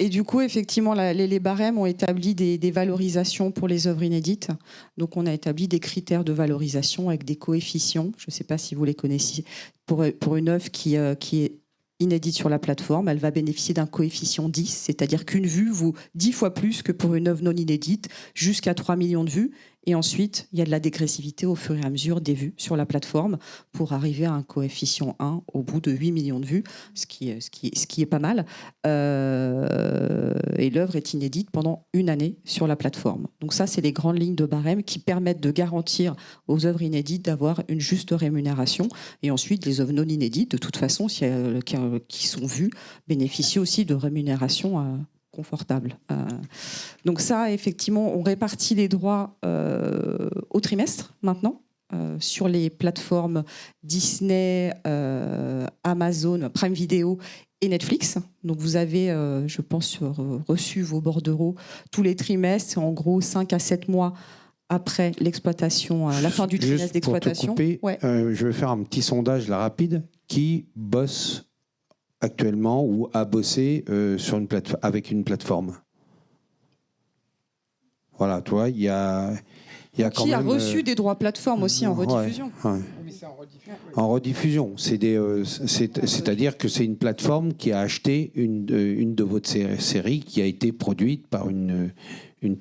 Et du coup, effectivement, les barèmes ont établi des valorisations pour les œuvres inédites. Donc, on a établi des critères de valorisation avec des coefficients. Je ne sais pas si vous les connaissez. Pour une œuvre qui est inédite sur la plateforme, elle va bénéficier d'un coefficient 10, c'est-à-dire qu'une vue vaut 10 fois plus que pour une œuvre non inédite, jusqu'à 3 millions de vues. Et ensuite, il y a de la dégressivité au fur et à mesure des vues sur la plateforme pour arriver à un coefficient 1 au bout de 8 millions de vues, ce qui est pas mal. Et l'œuvre est inédite pendant une année sur la plateforme. Donc ça, c'est les grandes lignes de barème qui permettent de garantir aux œuvres inédites d'avoir une juste rémunération. Et ensuite, les œuvres non inédites, de toute façon, qui sont vues, bénéficient aussi de rémunération confortable. Donc ça, effectivement, on répartit les droits au trimestre maintenant sur les plateformes Disney, Amazon, Prime Video et Netflix. Donc vous avez, je pense, reçu vos bordereaux tous les trimestres, en gros 5 à 7 mois après l'exploitation, la fin du trimestre d'exploitation. Je vais faire un petit sondage là, rapide. Qui bosse actuellement ou a bossé avec une plateforme? Voilà, toi, il y a quand qui même... a reçu des droits plateforme aussi en rediffusion. Ouais. Mais c'est en rediffusion. En rediffusion. C'est-à-dire que c'est une plateforme qui a acheté une de votre séries qui a été produite par une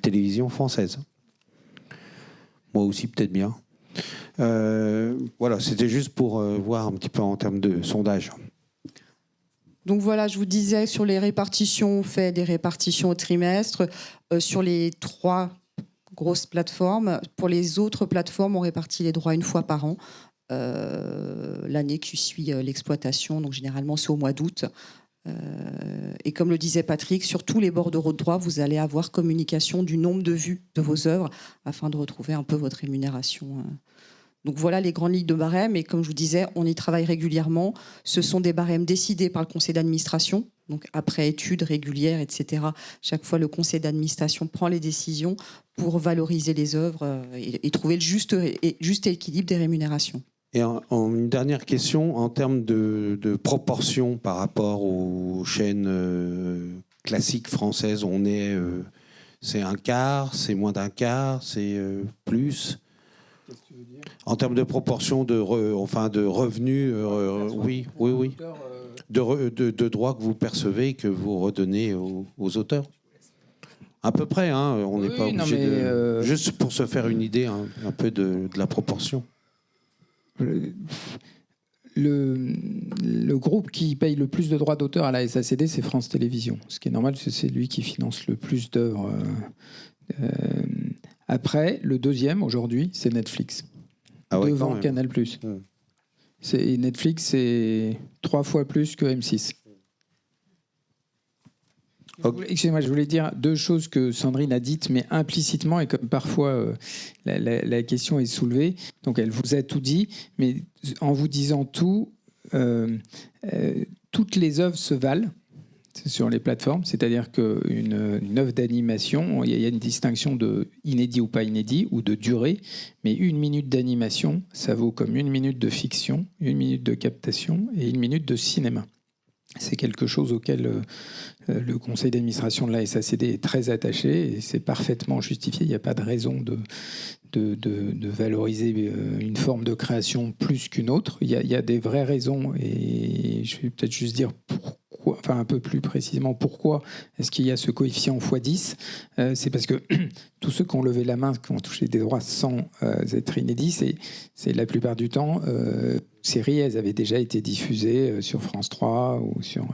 télévision française. Moi aussi, peut-être bien. Voilà, c'était juste pour voir un petit peu en termes de sondage. Donc voilà, je vous disais, sur les répartitions, on fait des répartitions au trimestre. Sur les 3 grosses plateformes, pour les autres plateformes, on répartit les droits une fois par an. L'année qui suit l'exploitation, donc généralement c'est au mois d'août. Et comme le disait Patrick, sur tous les bordereaux de droit, vous allez avoir communication du nombre de vues de vos œuvres afin de retrouver un peu votre rémunération. Donc voilà les grandes lignes de barème. Et comme je vous disais, on y travaille régulièrement. Ce sont des barèmes décidés par le conseil d'administration. Donc après études régulières, etc. Chaque fois, le conseil d'administration prend les décisions pour valoriser les œuvres et trouver le juste équilibre des rémunérations. Et une dernière question, en termes de proportion par rapport aux chaînes classiques françaises, c'est un quart, c'est moins d'un quart, c'est plus? Qu'est-ce que tu veux dire ? En termes de proportion de revenus, oui. De droits que vous percevez et que vous redonnez aux auteurs. À peu près, hein, on n'est pas obligé de... Juste pour se faire une idée un peu de la proportion. Le groupe qui paye le plus de droits d'auteur à la SACD, c'est France Télévisions. Ce qui est normal, c'est lui qui finance le plus d'œuvres. Après, le deuxième, aujourd'hui, c'est Netflix. Devant Canal+. Netflix, c'est 3 fois plus que M6. Okay. Excusez-moi, je voulais dire 2 choses que Sandrine a dites, mais implicitement, et comme parfois la question est soulevée. Donc, elle vous a tout dit, mais en vous disant tout, toutes les œuvres se valent. sur les plateformes, c'est-à-dire qu'une œuvre d'animation, il y a une distinction de inédit ou pas inédit, ou de durée, mais 1 minute d'animation, ça vaut comme 1 minute de fiction, 1 minute de captation et 1 minute de cinéma. C'est quelque chose auquel le conseil d'administration de la SACD est très attaché et c'est parfaitement justifié. Il n'y a pas de raison de valoriser une forme de création plus qu'une autre. Il y a des vraies raisons et je vais peut-être juste dire pourquoi, enfin un peu plus précisément pourquoi est-ce qu'il y a ce coefficient x10. C'est parce que tous ceux qui ont levé la main, qui ont touché des droits sans être inédits, c'est la plupart du temps... séries, elles avaient déjà été diffusées sur France 3 ou sur...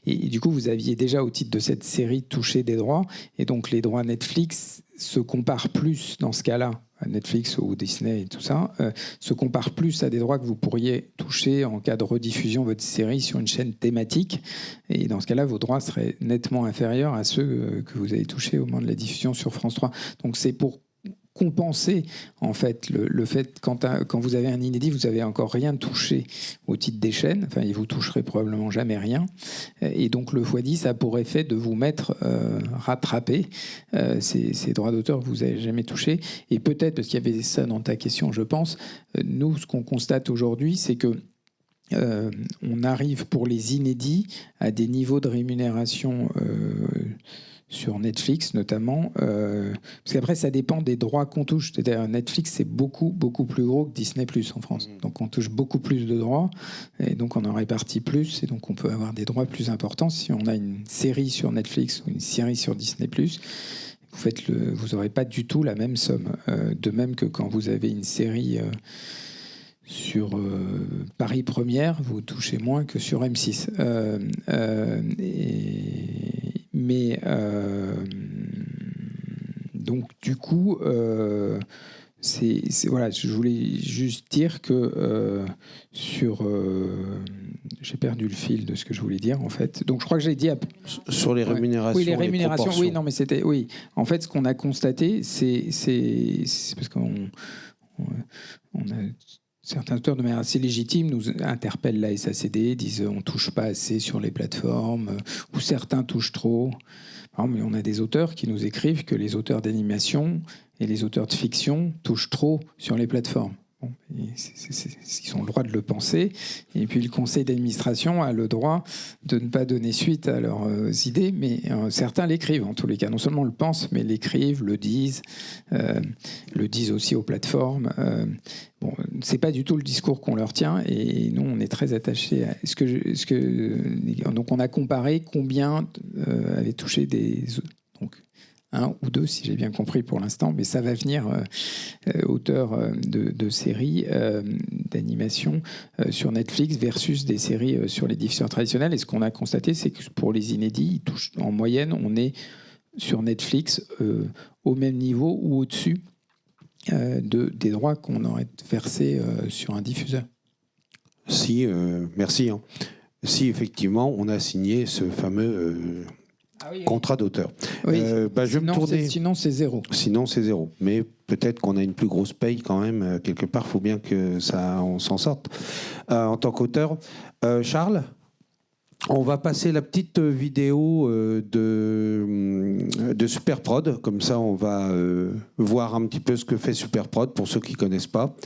Et du coup, vous aviez déjà au titre de cette série touché des droits. Et donc, les droits Netflix se comparent plus dans ce cas-là, à Netflix ou Disney et tout ça, se comparent plus à des droits que vous pourriez toucher en cas de rediffusion de votre série sur une chaîne thématique. Et dans ce cas-là, vos droits seraient nettement inférieurs à ceux que vous avez touchés au moment de la diffusion sur France 3. Donc, c'est pour compenser en fait le fait quand vous avez un inédit, vous n'avez encore rien touché au titre des chaînes, enfin et vous toucherez probablement jamais rien, et donc le x10 a pour effet de vous mettre rattraper ces droits d'auteur que vous n'avez jamais touchés. Et peut-être, parce qu'il y avait ça dans ta question, je pense, nous ce qu'on constate aujourd'hui, c'est que on arrive pour les inédits à des niveaux de rémunération sur Netflix notamment, parce qu'après ça dépend des droits qu'on touche. C'est-à-dire Netflix c'est beaucoup plus gros que Disney+ en France, donc on touche beaucoup plus de droits et donc on en répartit plus et donc on peut avoir des droits plus importants. Si on a une série sur Netflix ou une série sur Disney+, vous n'aurez pas du tout la même somme. De même que quand vous avez une série sur Paris Première, vous touchez moins que sur M6. Mais donc du coup, voilà, je voulais juste dire que j'ai perdu le fil de ce que je voulais dire en fait. Donc je crois que j'ai dit sur les rémunérations. Oui, les rémunérations. Oui, non, mais c'était oui. En fait, ce qu'on a constaté, c'est parce qu'on a certains auteurs de manière assez légitime nous interpellent la SACD, disent on touche pas assez sur les plateformes, ou certains touchent trop. Par exemple, on a des auteurs qui nous écrivent que les auteurs d'animation et les auteurs de fiction touchent trop sur les plateformes. Bon, ils ont le droit de le penser. Et puis le conseil d'administration a le droit de ne pas donner suite à leurs idées, mais certains l'écrivent en tous les cas. Non seulement le pensent, mais l'écrivent, le disent aussi aux plateformes. Bon, c'est pas du tout le discours qu'on leur tient, et nous on est très attachés à donc on a comparé combien avaient touché donc 1 ou 2 si j'ai bien compris pour l'instant, mais ça va venir, auteurs de séries d'animation sur Netflix versus des séries sur les diffuseurs traditionnels. Et ce qu'on a constaté, c'est que pour les inédits, en moyenne, on est sur Netflix au même niveau ou au-dessus des droits qu'on aurait versés sur un diffuseur. Si, merci. Si effectivement on a signé ce fameux contrat d'auteur. Oui. Je vais me tourner. Sinon c'est zéro. Sinon c'est zéro. Mais peut-être qu'on a une plus grosse paye quand même quelque part. Il faut bien que on s'en sorte en tant qu'auteur. Charles, on va passer la petite vidéo de Superprod. Comme ça, on va voir un petit peu ce que fait Superprod pour ceux qui ne connaissent pas.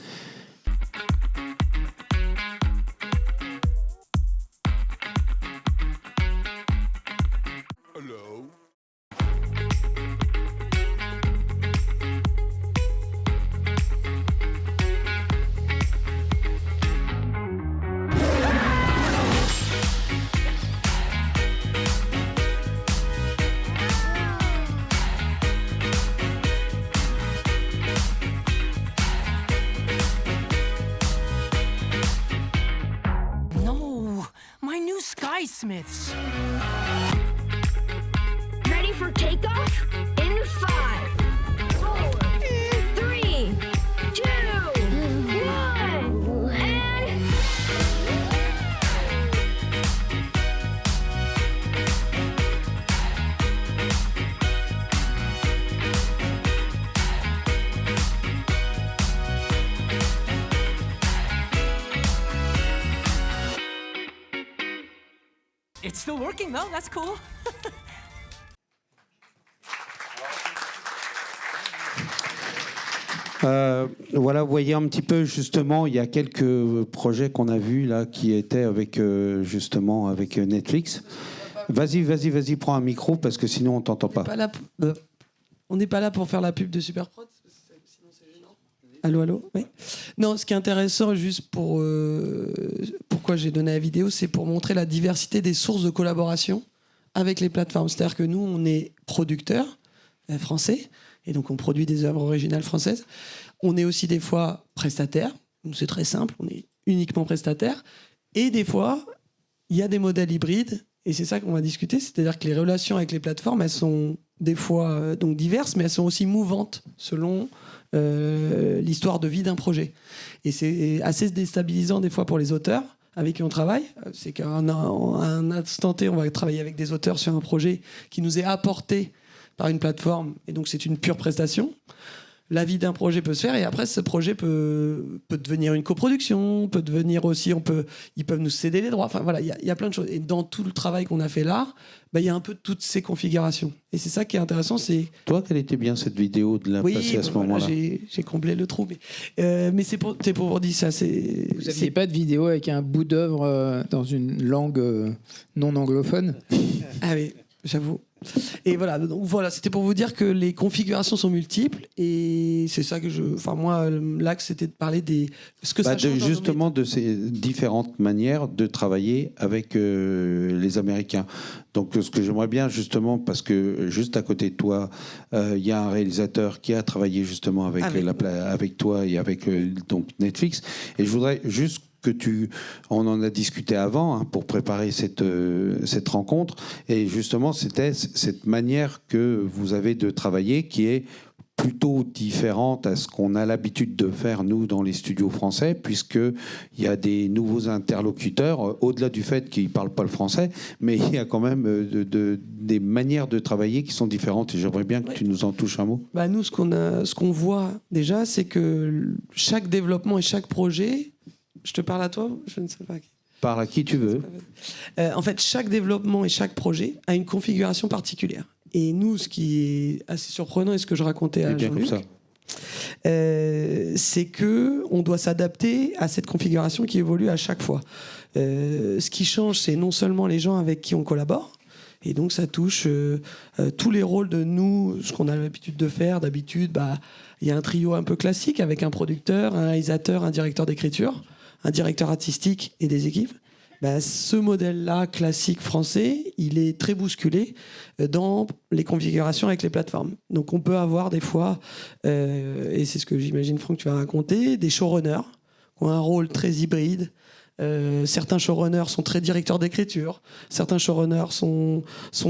Smiths. Ready for takeoff? In 5, 4, 3, 2, 1, and... It's still working though, that's cool. Voilà, vous voyez un petit peu, justement, il y a quelques projets qu'on a vus là qui étaient avec, justement, avec Netflix. Vas-y, prends un micro parce que sinon on t'entend pas. On n'est pas là pour faire la pub de Superprod, sinon c'est gênant. Allô, oui. Non, ce qui est intéressant, juste pour pourquoi j'ai donné la vidéo, c'est pour montrer la diversité des sources de collaboration avec les plateformes. C'est-à-dire que nous, on est producteurs français, et donc on produit des œuvres originales françaises. On est aussi des fois prestataires, donc c'est très simple, on est uniquement prestataire. Et des fois, il y a des modèles hybrides, et c'est ça qu'on va discuter, c'est-à-dire que les relations avec les plateformes, elles sont des fois donc diverses, mais elles sont aussi mouvantes selon l'histoire de vie d'un projet. Et c'est assez déstabilisant des fois pour les auteurs avec qui on travaille. C'est qu'à un instant T, on va travailler avec des auteurs sur un projet qui nous est apporté par une plateforme, et donc c'est une pure prestation. La vie d'un projet peut se faire, et après ce projet peut devenir une coproduction, peut devenir aussi, ils peuvent nous céder les droits. Enfin voilà, il y a plein de choses. Et dans tout le travail qu'on a fait là, il y a un peu toutes ces configurations. Et c'est ça qui est intéressant. Toi, quelle était bien cette vidéo de la passer à ce moment-là? J'ai comblé le trou, mais c'est pour vous dire ça. Vous n'aviez pas de vidéo avec un bout d'œuvre dans une langue non anglophone? Ah oui, j'avoue. Et voilà, donc voilà, c'était pour vous dire que les configurations sont multiples, et c'est ça que moi, l'axe c'était de parler ce que ça change justement de ces différentes manières de travailler avec les Américains. Donc ce que j'aimerais bien justement, parce que juste à côté de toi, il y a un réalisateur qui a travaillé justement avec toi et avec donc Netflix, et je voudrais juste on en a discuté avant pour préparer cette rencontre, et justement c'était cette manière que vous avez de travailler qui est plutôt différente à ce qu'on a l'habitude de faire nous dans les studios français, puisqu'il y a des nouveaux interlocuteurs, au-delà du fait qu'ils ne parlent pas le français, mais il y a quand même des manières de travailler qui sont différentes, et j'aimerais bien que tu nous en touches un mot. Nous, ce qu'on voit déjà, c'est que chaque développement et chaque projet... Je te parle à toi? Je ne sais pas. Parle à qui tu veux. En fait, chaque développement et chaque projet a une configuration particulière. Et nous, ce qui est assez surprenant, et ce que je racontais à Jean-Luc, c'est qu'on doit s'adapter à cette configuration qui évolue à chaque fois. Ce qui change, c'est non seulement les gens avec qui on collabore, et donc ça touche tous les rôles de nous, ce qu'on a l'habitude de faire. D'habitude, il y a un trio un peu classique avec un producteur, un réalisateur, un directeur d'écriture, un directeur artistique et des équipes. Ce modèle-là, classique français, il est très bousculé dans les configurations avec les plateformes. Donc on peut avoir des fois, et c'est ce que j'imagine Franck tu vas raconter, des showrunners qui ont un rôle très hybride. Certains showrunners sont très directeurs d'écriture, certains showrunners sont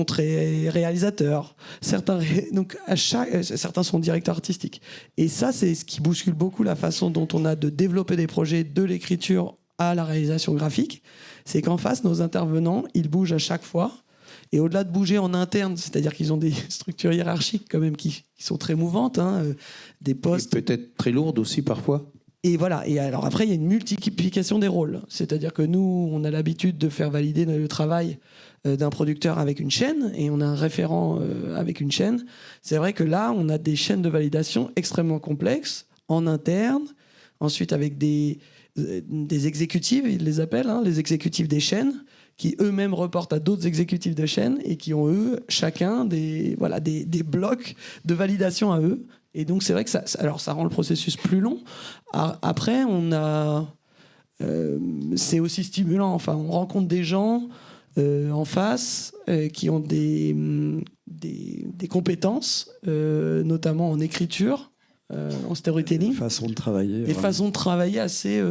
très réalisateurs, certains sont directeurs artistiques. Et ça, c'est ce qui bouscule beaucoup la façon dont on a de développer des projets de l'écriture à la réalisation graphique. C'est qu'en face, nos intervenants, ils bougent à chaque fois. Et au-delà de bouger en interne, c'est-à-dire qu'ils ont des structures hiérarchiques quand même qui sont très mouvantes, des postes... Et peut-être très lourdes aussi parfois. Et voilà. Et alors après, il y a une multiplication des rôles. C'est-à-dire que nous, on a l'habitude de faire valider le travail d'un producteur avec une chaîne, et on a un référent avec une chaîne. C'est vrai que là, on a des chaînes de validation extrêmement complexes en interne. Ensuite, avec des exécutifs, ils les appellent, les exécutifs des chaînes, qui eux-mêmes reportent à d'autres exécutifs de chaînes, et qui ont eux chacun des blocs de validation à eux. Et donc c'est vrai que ça rend le processus plus long. Après, c'est aussi stimulant. Enfin, on rencontre des gens en face qui ont des compétences, notamment en écriture, en storytelling. Façon de travailler. Des façons de travailler assez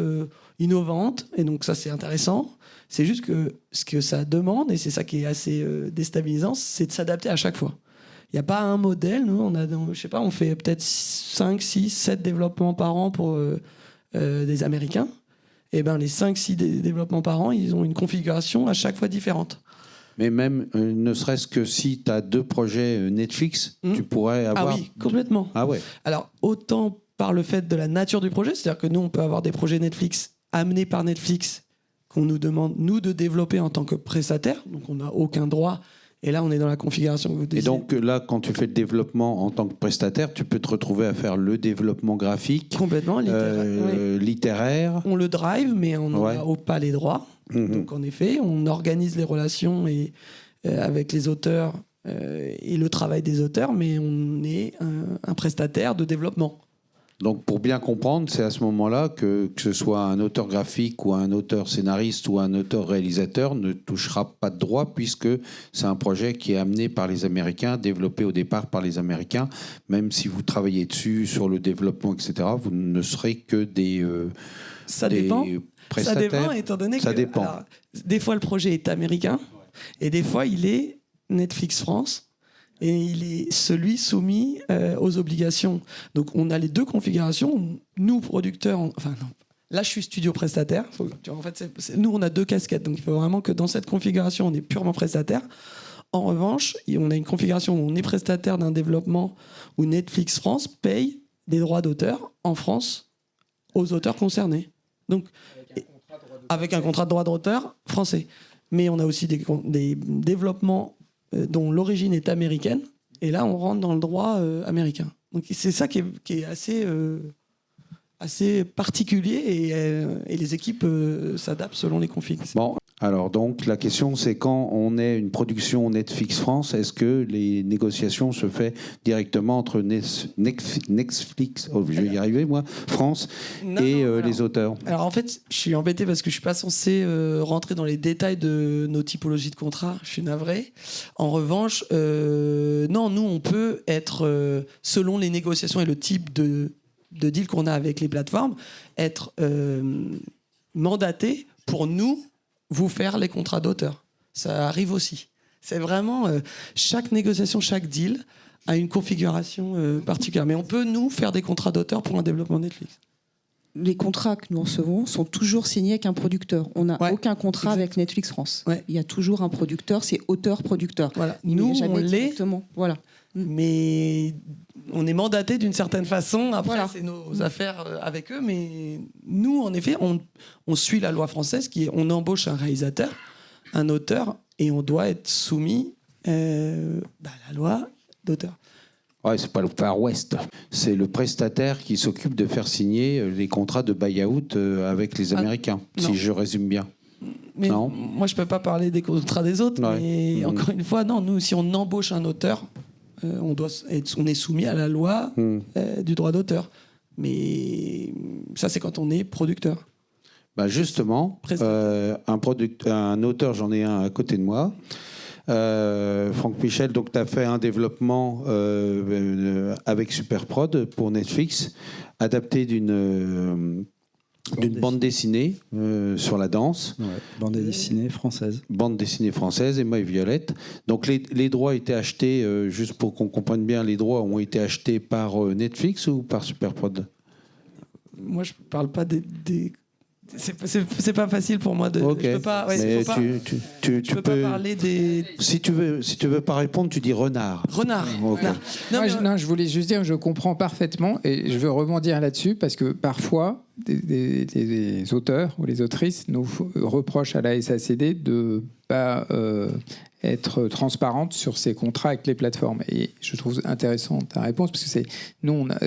innovantes. Et donc ça, c'est intéressant. C'est juste que ce que ça demande, et c'est ça qui est assez déstabilisant, c'est de s'adapter à chaque fois. Il n'y a pas un modèle. Nous, on fait peut-être 5, 6, 7 développements par an pour des Américains. Et les 5, 6 développements par an, ils ont une configuration à chaque fois différente. Mais même, ne serait-ce que si tu as 2 projets Netflix, tu pourrais avoir... Ah oui, complètement. Ah ouais. Alors, autant par le fait de la nature du projet, c'est-à-dire que nous, on peut avoir des projets Netflix amenés par Netflix qu'on nous demande, nous, de développer en tant que prestataire. Donc, on n'a aucun droit. Et là, on est dans la configuration que vous disiez. Et donc là, quand tu fais le développement en tant que prestataire, tu peux te retrouver à faire le développement graphique, Complètement, littéraire. littéraire. On le drive, mais on n'a pas les droits. Mhm. Donc, en effet, on organise les relations avec les auteurs et le travail des auteurs, mais on est un prestataire de développement. Donc, pour bien comprendre, c'est à ce moment-là que ce soit un auteur graphique ou un auteur scénariste ou un auteur réalisateur ne touchera pas de droit puisque c'est un projet qui est amené par les Américains, développé au départ par les Américains. Même si vous travaillez dessus, sur le développement, etc., vous ne serez que des dépend. prestataires. Ça dépend, étant donné Ça que dépend. alors, des fois, le projet est américain et des fois, il est Netflix France. Et il est celui soumis aux obligations. Donc, on a les deux configurations. Nous, producteurs... Enfin, non. Là, je suis studio prestataire. En fait, nous, on a deux casquettes. Donc, il faut vraiment que dans cette configuration, on est purement prestataire. En revanche, on a une configuration où on est prestataire d'un développement où Netflix France paye des droits d'auteur en France aux auteurs concernés. Donc, avec un contrat de droit d'auteur français. Mais on a aussi des développements dont l'origine est américaine, et là on rentre dans le droit américain. Donc c'est ça qui est assez particulier, et les équipes s'adaptent selon les configs. Bon, alors donc la question c'est quand on est une production Netflix France, est-ce que les négociations se font directement entre Netflix, je vais y arriver moi, France et les auteurs? Alors en fait, je suis embêté parce que je suis pas censé rentrer dans les détails de nos typologies de contrats. Je suis navré. En revanche, non, nous on peut être selon les négociations et le type de deal qu'on a avec les plateformes, être mandaté pour nous vous faire les contrats d'auteur. Ça arrive aussi. C'est vraiment chaque négociation, chaque deal a une configuration particulière. Mais on peut nous faire des contrats d'auteur pour un développement Netflix. Les contrats que nous recevons sont toujours signés avec un producteur. On n'a aucun contrat avec Netflix France. Ouais. Il y a toujours un producteur, c'est auteur-producteur. Voilà. Il Nous, n'est jamais on l'est. directement. Voilà. Mais on est mandaté d'une certaine façon. Après, Voilà. c'est nos affaires avec eux. Mais nous, en effet, on suit la loi française qui est on embauche un réalisateur, un auteur, et on doit être soumis à la loi d'auteur. Ouais, c'est pas le Far West. C'est le prestataire qui s'occupe de faire signer les contrats de buy-out avec les Américains, non. si je résume bien. Mais Non. moi, je peux pas parler des contrats des autres. Ouais. Mais encore une fois, non. Nous, si on embauche un auteur, on est soumis à la loi du droit d'auteur. Mais ça, c'est quand on est producteur. Bah justement, un auteur, j'en ai un à côté de moi. Franck Michel, donc tu as fait un développement avec Superprod pour Netflix, adapté d'une bande dessinée sur la danse. Ouais, bande dessinée française. Bande dessinée française, Emma et Violette. Donc les droits étaient achetés, juste pour qu'on comprenne bien, les droits ont été achetés par Netflix ou par Superprod? Moi, je parle pas des... C'est pas facile pour moi de. Ok. Je peux pas. Mais je peux pas parler des. Si tu veux pas répondre, tu dis renard. Renard. Ok. Non, Non, je voulais juste dire, je comprends parfaitement et je veux rebondir là-dessus parce que parfois, des auteurs ou les autrices nous reprochent à la SACD de pas être transparente sur ses contrats avec les plateformes. Et je trouve intéressant ta réponse parce que nous, on a,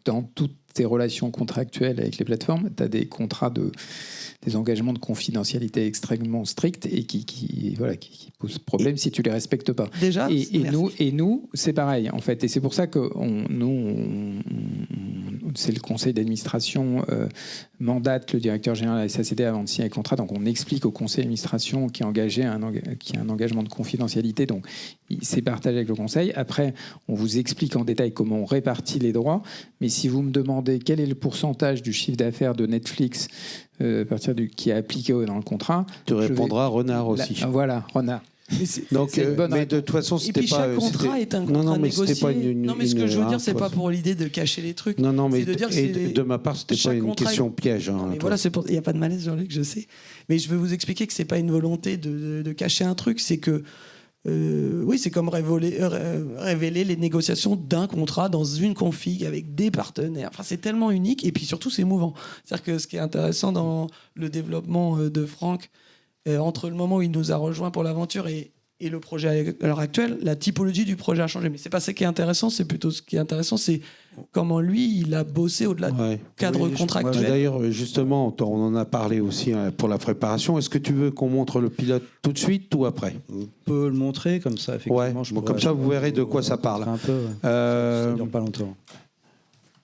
dans toutes tes relations contractuelles avec les plateformes, tu as des contrats des engagements de confidentialité extrêmement stricts et qui posent problème si tu les respectes pas. Déjà, et nous, c'est pareil en fait, et c'est pour ça que c'est le conseil d'administration mandate le directeur général de la SACD avant de signer un contrat, donc on explique au conseil d'administration qui a un engagement de confidentialité, donc c'est partagé avec le conseil. Après, on vous explique en détail comment on répartit les droits, mais si vous me demandez quel est le pourcentage du chiffre d'affaires de Netflix à partir qui est appliqué dans le contrat, Tu répondras renard aussi. Voilà, renard. Donc, c'est une bonne mais de toute façon, Et c'était puis pas. chaque contrat est un contrat non, mais négocié. c'était pas une. Non, mais ce que je veux dire, c'est hein, pas pour l'idée de cacher les trucs. Non, mais c'est de dire de ma part, c'était pas chaque une contrat question est- piège. Hein, Mais toi. voilà, il n'y a pas de malaise, Jean-Luc, je sais. Mais je veux vous expliquer que c'est pas une volonté de cacher un truc, c'est que oui, c'est comme révéler les négociations d'un contrat dans une config avec des partenaires. Enfin, c'est tellement unique et puis surtout c'est émouvant. C'est-à-dire que ce qui est intéressant dans le développement de Franck, entre le moment où il nous a rejoint pour l'aventure et le projet à l'heure actuelle, la typologie du projet a changé. Mais c'est pas ça qui est intéressant, c'est plutôt ce qui est intéressant, c'est comment lui, il a bossé au-delà du cadre contractuel. D'ailleurs, justement, on en a parlé aussi pour la préparation. Est-ce que tu veux qu'on montre le pilote tout de suite ou après ? On peut le montrer comme ça, effectivement. Comme ça, vous verrez de quoi ça parle. Un peu, ça dure pas longtemps.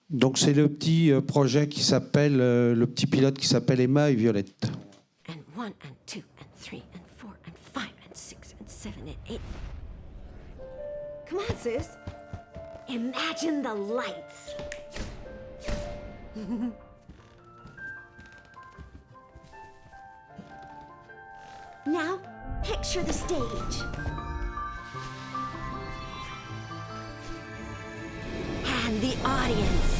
Donc, c'est le petit projet qui s'appelle, le petit pilote qui s'appelle Emma et Violette. And 1 and 2 and 3 and 4 and 5 and 6 and 7 and 8. Come on, sis. Imagine the lights. Now, picture the stage. And the audience.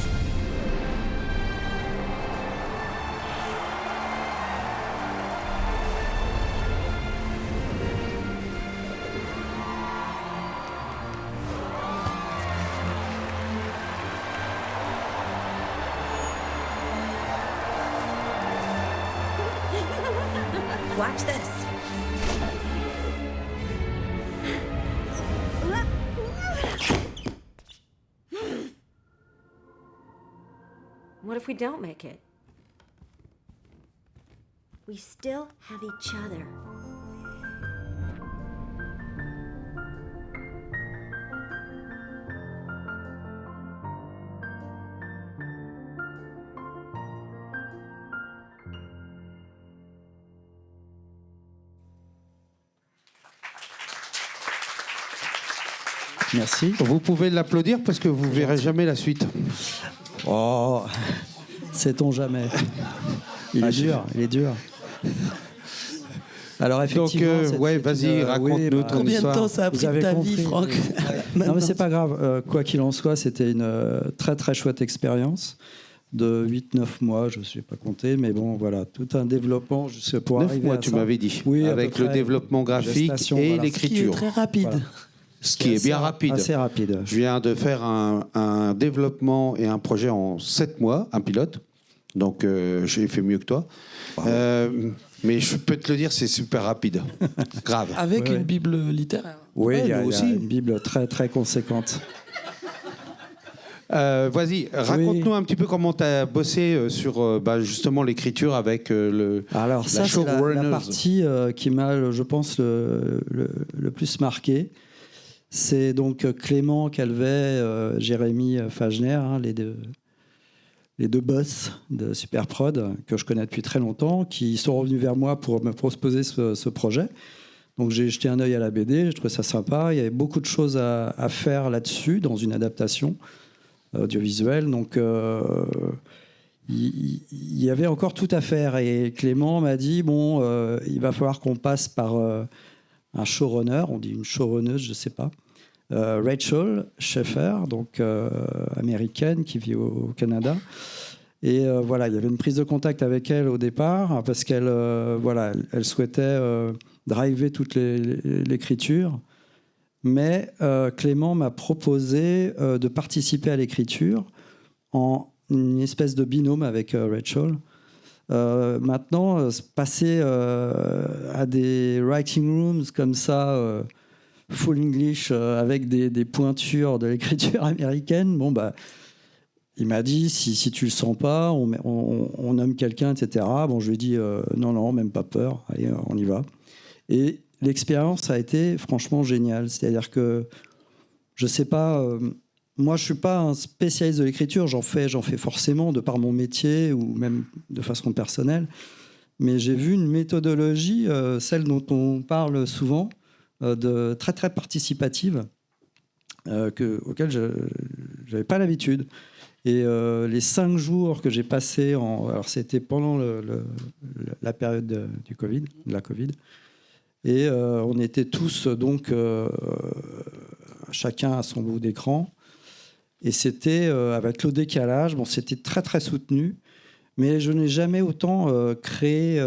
Watch this. What if we don't make it? We still have each other. Merci. Vous pouvez l'applaudir parce que vous verrez jamais la suite. Oh, sait-on jamais. Il est dur. Alors effectivement, donc vas-y, raconte-nous ton Combien histoire. de temps ça a pris de ta vie, Franck? Non, mais c'est pas grave. Quoi qu'il en soit, c'était une très très chouette expérience de 8-9 mois, je ne sais pas compter, mais bon, voilà, tout un développement jusqu'à pour 9 arriver mois, à tu ça. m'avais dit, Oui, avec le développement graphique gestation, et voilà. l'écriture. Qui est très rapide. Voilà. Ce qui est bien rapide. Assez rapide. Je viens de faire un développement et un projet en 7 mois, un pilote. Donc, j'ai fait mieux que toi. Mais je peux te le dire, c'est super rapide. Grave. Avec Ouais. une bible littéraire. Oui, Ouais, il y a nous aussi. une Bible très très conséquente. Vas-y, raconte-nous un petit peu comment tu as bossé sur justement l'écriture avec Alors ça, c'est la partie qui m'a, je pense, le plus marqué. C'est donc Clément Calvet, Jérémy Fagner, hein, les deux boss de Superprod, que je connais depuis très longtemps, qui sont revenus vers moi pour me proposer ce projet. Donc j'ai jeté un œil à la BD, j'ai trouvé ça sympa. Il y avait beaucoup de choses à faire là-dessus, dans une adaptation audiovisuelle. Donc il y avait encore tout à faire. Et Clément m'a dit, bon, il va falloir qu'on passe par un showrunner, on dit une showrunneuse, je ne sais pas. Rachel Schaeffer, donc américaine, qui vit au Canada. Et voilà, il y avait une prise de contact avec elle au départ, parce qu'elle elle souhaitait driver toute l'écriture. Mais Clément m'a proposé de participer à l'écriture en une espèce de binôme avec Rachel. Maintenant, passer à des writing rooms comme ça, full English, avec des pointures de l'écriture américaine, bon, bah, il m'a dit, si tu le sens pas, on nomme quelqu'un, etc. Bon, je lui ai dit, non, même pas peur, allez, on y va. Et l'expérience a été franchement géniale. C'est-à-dire que, je sais pas, moi je suis pas un spécialiste de l'écriture, j'en fais forcément de par mon métier ou même de façon personnelle, mais j'ai vu une méthodologie, celle dont on parle souvent, de très très participative, auquel je n'avais pas l'habitude. Et les 5 jours que j'ai passés, alors c'était pendant la période du Covid, de la Covid, et on était tous donc chacun à son bout d'écran, et c'était avec le décalage, bon, c'était très très soutenu, mais je n'ai jamais autant créé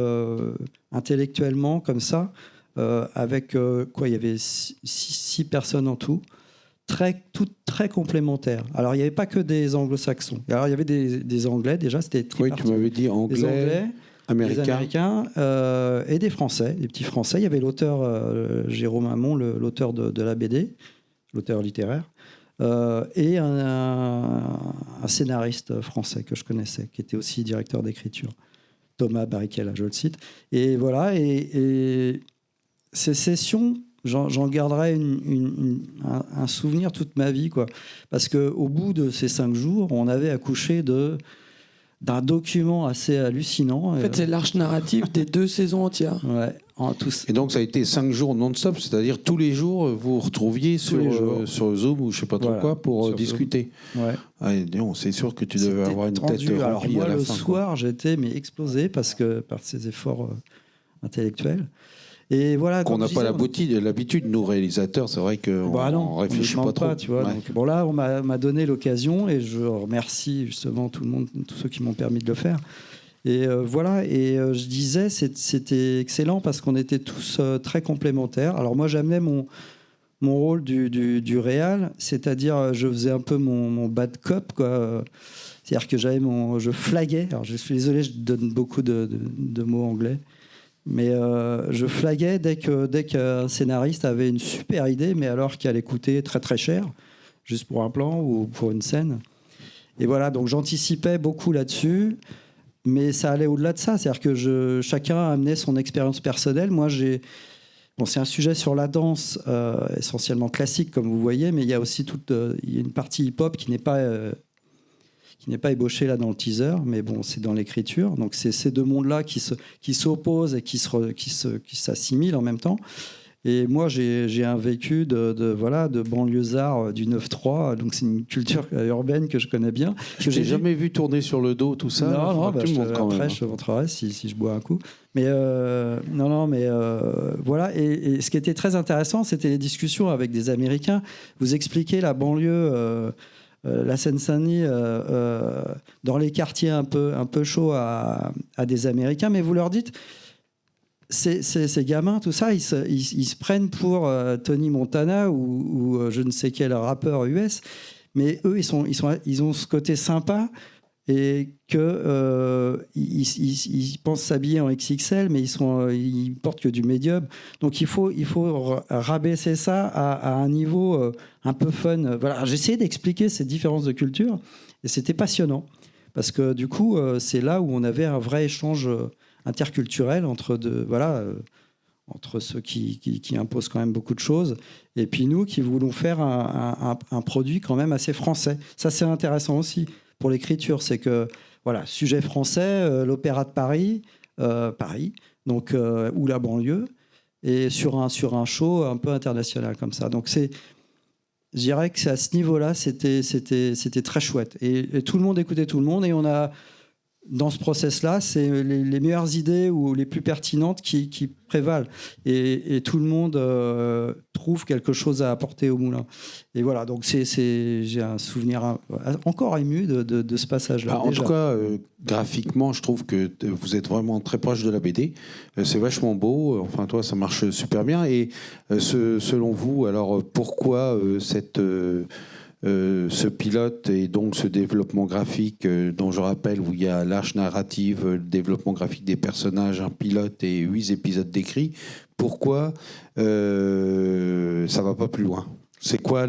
intellectuellement comme ça, avec quoi, il y avait 6 personnes en tout, toutes très complémentaires. Alors, il n'y avait pas que des anglo-saxons. Alors, il y avait des anglais, déjà, c'était Oui, tripartite. tu m'avais dit Des anglais, anglais, des américain. Américains et des Français, des petits Français. Il y avait l'auteur Jérôme Hamon, l'auteur de la BD, l'auteur littéraire, et un scénariste français que je connaissais, qui était aussi directeur d'écriture, Thomas Barrichello, je le cite. Et voilà, et ces sessions, j'en garderai un souvenir toute ma vie, quoi. Parce qu'au bout de ces 5 jours, on avait accouché d'un document assez hallucinant. En fait, c'est l'arche narrative des 2 saisons entières. Ouais, en tous. Et donc ça a été 5 jours non-stop, c'est-à-dire tous les jours vous vous retrouviez les jours. sur Zoom ou je sais pas trop Voilà, quoi pour sur discuter. Ouais. Ah, et non, c'est sûr que tu devais C'était avoir une tendu. tête Alors remplie moi, à la le fin. soir, j'étais explosé par ces efforts intellectuels. Et voilà. Qu'on comme n'a je pas disais, l'habitude, nous réalisateurs, c'est vrai qu'on bah non, on réfléchit on ne pas demande trop. tu vois. Ouais. Donc, bon, là, on m'a donné l'occasion et je remercie justement tout le monde, tous ceux qui m'ont permis de le faire. Et voilà, et je disais, c'était excellent parce qu'on était tous très complémentaires. Alors moi, j'amenais mon rôle du réal, c'est-à-dire je faisais un peu mon bad cop, quoi. C'est-à-dire que je flaguais. Alors je suis désolé, je donne beaucoup de mots anglais. Mais je flaguais dès qu'un scénariste avait une super idée, mais alors qu'elle allait coûter très très cher, juste pour un plan ou pour une scène. Et voilà, donc j'anticipais beaucoup là-dessus, mais ça allait au-delà de ça. C'est-à-dire que chacun amenait son expérience personnelle. Moi, c'est un sujet sur la danse, essentiellement classique, comme vous voyez, mais il y a aussi il y a une partie hip-hop qui n'est pas ébauché là dans le teaser, mais bon, c'est dans l'écriture. Donc c'est ces 2 mondes-là qui s'opposent et qui s'assimilent en même temps. Et moi, j'ai un vécu de banlieusard du 9-3, donc c'est une culture urbaine que je connais bien. Je t'ai jamais vu tourner sur le dos, tout ça. Non, Faudra que tu me montres quand même. après, je te montrerai si je bois un coup. Mais voilà. Et ce qui était très intéressant, c'était les discussions avec des Américains. Vous expliquez la banlieue, la Seine-Saint-Denis, dans les quartiers un peu chauds à des Américains, mais vous leur dites, ces gamins, tout ça, ils se prennent pour Tony Montana ou je ne sais quel rappeur US, mais eux, ils ont ce côté sympa et que ils pensent s'habiller en XXL, mais ils portent que du médium. Donc il faut rabaisser ça à un niveau un peu fun. Voilà, j'ai essayé d'expliquer ces différences de culture et c'était passionnant parce que du coup, c'est là où on avait un vrai échange interculturel entre ceux qui imposent quand même beaucoup de choses et puis nous qui voulons faire un produit quand même assez français. Ça, c'est intéressant aussi pour l'écriture, c'est que voilà, sujet français, l'Opéra de Paris, donc ou la banlieue, et sur un show un peu international comme ça. Donc je dirais que c'est à ce niveau-là, c'était très chouette. Et tout le monde écoutait tout le monde, et on a dans ce process-là, c'est les meilleures idées ou les plus pertinentes qui prévalent. Et tout le monde trouve quelque chose à apporter au moulin. Et voilà, donc j'ai un souvenir encore ému de ce passage-là. En tout cas, graphiquement, je trouve que vous êtes vraiment très proche de la BD. C'est vachement beau. Enfin, toi, ça marche super bien. Et selon vous, alors, pourquoi ce pilote et donc ce développement graphique dont je rappelle où il y a l'arche narrative, le développement graphique des personnages, un pilote et 8 épisodes décrits, pourquoi ça va pas plus loin? C'est quoi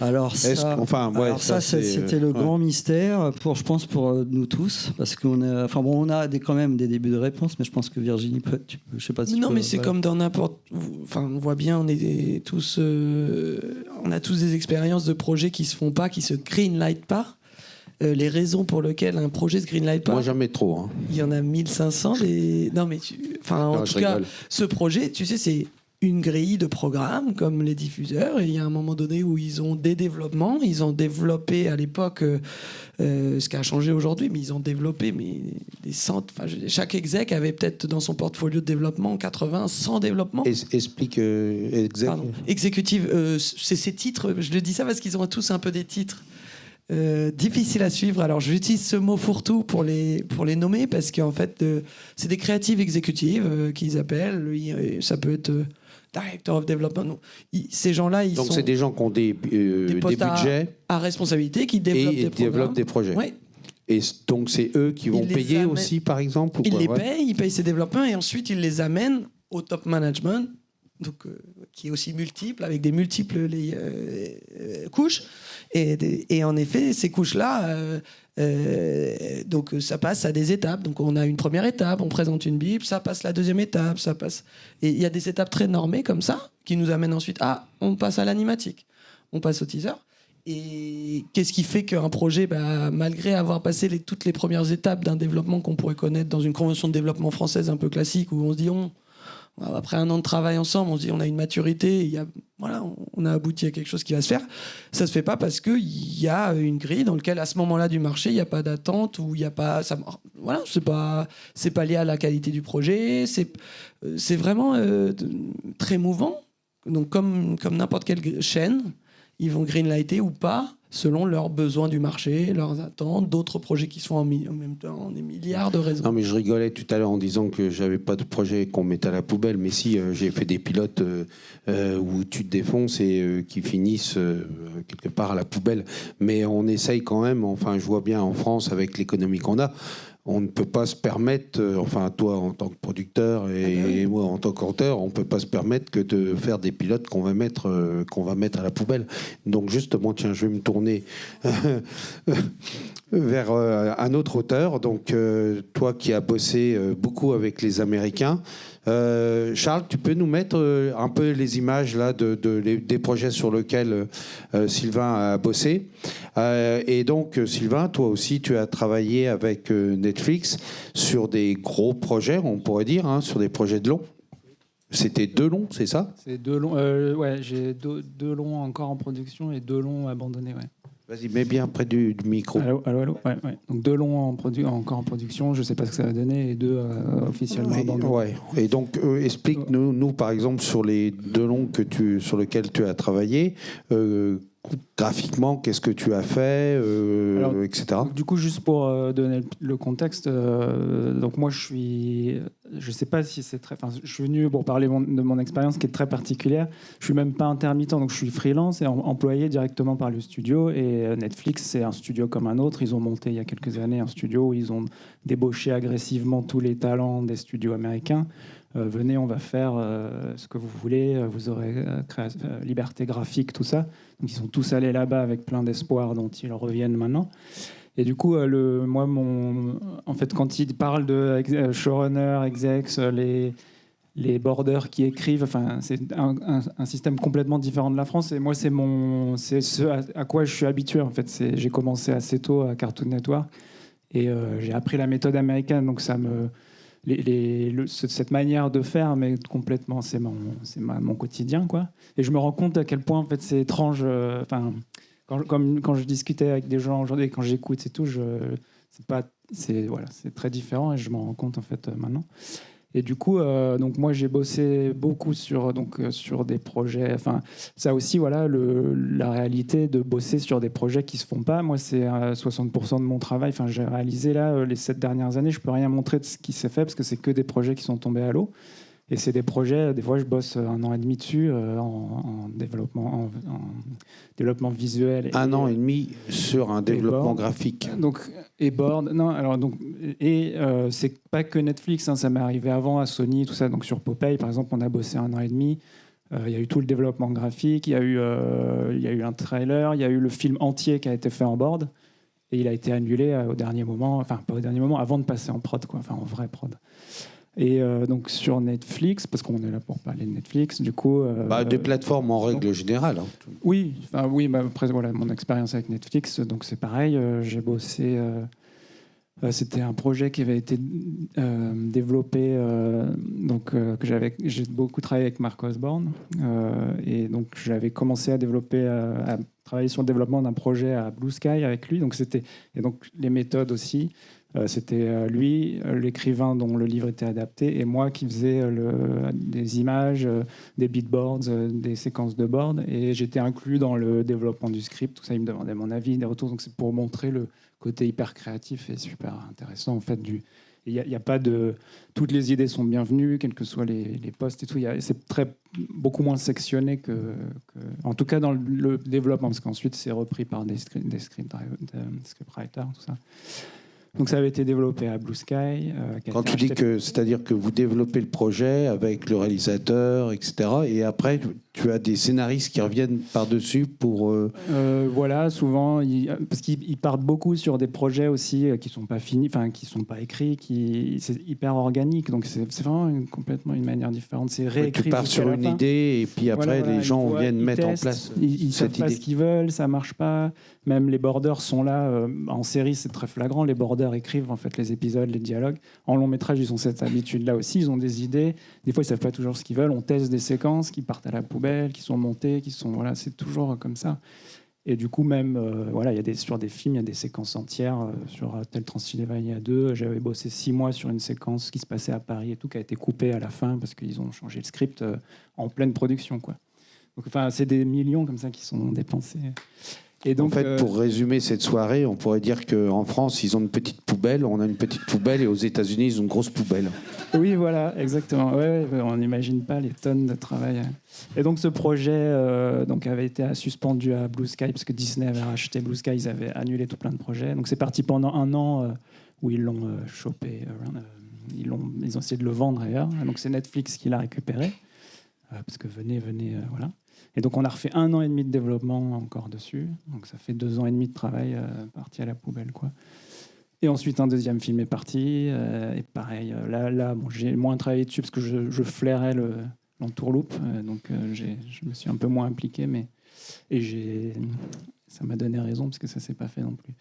Alors ça, c'était le grand mystère je pense pour nous tous, parce qu'on on a quand même des débuts de réponse, mais je pense que Virginie je sais pas si non, mais peux, c'est ouais. comme dans n'importe. Enfin, on voit bien, on a tous des expériences de projets qui se font pas, qui se greenlight pas. Les raisons pour lesquelles un projet se greenlight pas. Moi, jamais trop. Hein. Il y en a 1500. Non, mais en tout cas, ce projet, tu sais, c'est une grille de programme comme les diffuseurs, et il y a un moment donné où ils ont des développements, ils ont développé à l'époque ce qui a changé aujourd'hui, mais ils ont développé des centres, chaque exec avait peut-être dans son portfolio de développement 80, 100 développements. Explique Exécutive, c'est ces titres, je le dis ça parce qu'ils ont tous un peu des titres. difficiles à suivre. Alors j'utilise ce mot fourre-tout pour les nommer parce qu'en fait c'est des créatives exécutives qu'ils appellent. Ça peut être Director of Development. Ces gens-là, Donc sont c'est des gens qui ont des postes budgets à responsabilité, qui développent des projets. Ouais. Et donc c'est eux qui vont Ils les payer amènent- aussi, par exemple, ou Ils quoi, les ouais. payent, ils payent ces développements et ensuite ils les amènent au top management, donc, qui est aussi multiple, avec des multiples couches. Et en effet, ces couches-là, donc ça passe à des étapes. Donc on a une première étape, on présente une Bible, ça passe la deuxième étape, ça passe. Et il y a des étapes très normées comme ça, qui nous amènent ensuite on passe à l'animatique, on passe au teaser. Et qu'est-ce qui fait qu'un projet, malgré avoir passé toutes les premières étapes d'un développement qu'on pourrait connaître dans une convention de développement française un peu classique, où on se dit, après un an de travail ensemble, on se dit, on a une maturité, on a abouti à quelque chose qui va se faire. Ça se fait pas parce qu'il y a une grille dans laquelle, à ce moment-là du marché, il n'y a pas d'attente, ou il n'y a pas... c'est pas lié à la qualité du projet, c'est vraiment très mouvant. Donc comme n'importe quelle chaîne, ils vont greenlighter ou pas selon leurs besoins du marché, leurs attentes, d'autres projets qui sont en même temps, des milliards de raisons. Non, mais je rigolais tout à l'heure en disant que j'avais pas de projet qu'on mettait à la poubelle, mais si j'ai fait des pilotes où tu te défonces et qui finissent quelque part à la poubelle. Mais on essaye quand même, enfin je vois bien en France avec l'économie qu'on a, on ne peut pas se permettre, enfin toi en tant que producteur et moi en tant qu'auteur, on ne peut pas se permettre que de faire des pilotes qu'on va mettre à la poubelle. Donc justement, tiens, je vais me tourner vers un autre auteur. Donc toi qui as bossé beaucoup avec les Américains, Charles, tu peux nous mettre un peu les images là des projets sur lesquels Sylvain a bossé. Et donc Sylvain, toi aussi, tu as travaillé avec Netflix sur des gros projets, on pourrait dire, sur des projets de long. C'était 2 longs, c'est ça? C'est 2 longs. Ouais, j'ai deux longs encore en production et 2 longs abandonnés. Ouais. Vas-y, mets bien près du micro. Allô. Ouais. Donc 2 longs encore en production. Je sais pas ce que ça va donner et 2 officiellement abandonnés. Ouais. Et donc explique-nous, par exemple, sur les 2 longs sur lesquels tu as travaillé. Graphiquement, qu'est-ce que tu as fait, etc. Du coup, juste pour donner le contexte, donc moi je sais pas si c'est très, je suis venu pour parler de mon expérience qui est très particulière. Je suis même pas intermittent, donc je suis freelance et employé directement par le studio. Et Netflix, c'est un studio comme un autre. Ils ont monté il y a quelques années un studio où ils ont débauché agressivement tous les talents des studios américains. Venez, on va faire ce que vous voulez, vous aurez liberté graphique, tout ça. Donc ils sont tous allés là-bas avec plein d'espoir dont ils reviennent maintenant. Et du coup, en fait, quand ils parlent de showrunner, execs, les boarders qui écrivent, enfin, c'est un système complètement différent de la France. Et moi, c'est ce à quoi je suis habitué. En fait, j'ai commencé assez tôt à Cartoon Network et j'ai appris la méthode américaine. Donc ça me cette manière de faire, mais complètement, c'est mon quotidien, quoi. Et je me rends compte à quel point, en fait, c'est étrange. Quand je discutais avec des gens aujourd'hui, quand j'écoute et tout, c'est très différent et je m'en rends compte, en fait, maintenant. Et du coup, donc moi, j'ai bossé beaucoup sur des projets. Enfin, ça aussi, voilà, la réalité de bosser sur des projets qui se font pas. Moi, c'est 60% de mon travail. Enfin, j'ai réalisé là les 7 dernières années. Je peux rien montrer de ce qui s'est fait parce que c'est que des projets qui sont tombés à l'eau. Et c'est des projets. Des fois, je bosse 1 an et demi dessus en développement visuel. 1 an et demi sur un développement graphique. Donc c'est pas que Netflix, ça m'est arrivé avant à Sony, tout ça. Donc sur Popeye, par exemple, on a bossé 1 an et demi. Il y a eu tout le développement graphique, il y a eu un trailer, il y a eu le film entier qui a été fait en board et il a été annulé au dernier moment, enfin pas au dernier moment, avant de passer en prod, quoi, enfin en vrai prod. Et donc sur Netflix, parce qu'on est là pour parler de Netflix, du coup... des plateformes en règle générale. Oui, après voilà, mon expérience avec Netflix, donc c'est pareil, j'ai bossé... c'était un projet qui avait été développé, j'ai beaucoup travaillé avec Mark Osborne, et donc j'avais commencé à travailler sur le développement d'un projet à Blue Sky avec lui, donc et donc les méthodes aussi. C'était lui, l'écrivain dont le livre était adapté, et moi qui faisais des images, des beatboards, des séquences de board, et j'étais inclus dans le développement du script. Tout ça, il me demandait mon avis, des retours. Donc c'est pour montrer le côté hyper créatif et super intéressant en fait il y a pas de toutes les idées sont bienvenues, quels que soient les postes et tout. C'est beaucoup moins sectionné que en tout cas dans le développement, parce qu'ensuite c'est repris par des scriptwriters, tout ça. Donc ça avait été développé à Blue Sky. Quand tu dis que, c'est-à-dire que vous développez le projet avec le réalisateur, etc. Et après, tu as des scénaristes qui reviennent par-dessus pour... Voilà, souvent, parce qu'ils partent beaucoup sur des projets aussi qui sont pas finis, enfin qui sont pas écrits, c'est hyper organique. Donc c'est vraiment complètement une manière différente. C'est réécrit. Tu pars sur une idée et puis après les gens viennent mettre en place ils savent cette pas idée. ce qu'ils veulent, ça marche pas. Même les borders sont là. En série, c'est très flagrant. Les borders écrivent en fait les épisodes, les dialogues. En long métrage, ils ont cette habitude-là aussi. Ils ont des idées. Des fois, ils savent pas toujours ce qu'ils veulent. On teste des séquences qui partent à la poubelle, qui sont montées, voilà, c'est toujours comme ça. Et du coup, même voilà, sur des films, il y a des séquences entières. Sur Tel Transylvania 2, j'avais bossé 6 mois sur une séquence qui se passait à Paris et tout, qui a été coupée à la fin parce qu'ils ont changé le script en pleine production, quoi. Donc, enfin, c'est des millions comme ça qui sont dépensés. Et donc, en fait, pour résumer cette soirée, on pourrait dire qu'en France, ils ont une petite poubelle, on a une petite poubelle, et aux États-Unis, ils ont une grosse poubelle. Oui, voilà, exactement. Ouais, on n'imagine pas les tonnes de travail. Et donc, ce projet donc, avait été suspendu à Blue Sky, parce que Disney avait racheté Blue Sky, ils avaient annulé tout plein de projets. Donc, c'est parti pendant 1 an où ils l'ont chopé, ils ont essayé de le vendre ailleurs. Donc, c'est Netflix qui l'a récupéré, parce que venez, voilà. Et donc, on a refait 1 an et demi de développement encore dessus. Donc, ça fait 2 ans et demi de travail parti à la poubelle, quoi. Et ensuite, un deuxième film est parti. Et pareil, là bon, j'ai moins travaillé dessus parce que je flairais l'entourloupe. Donc, je me suis un peu moins impliqué. Ça m'a donné raison parce que ça ne s'est pas fait non plus.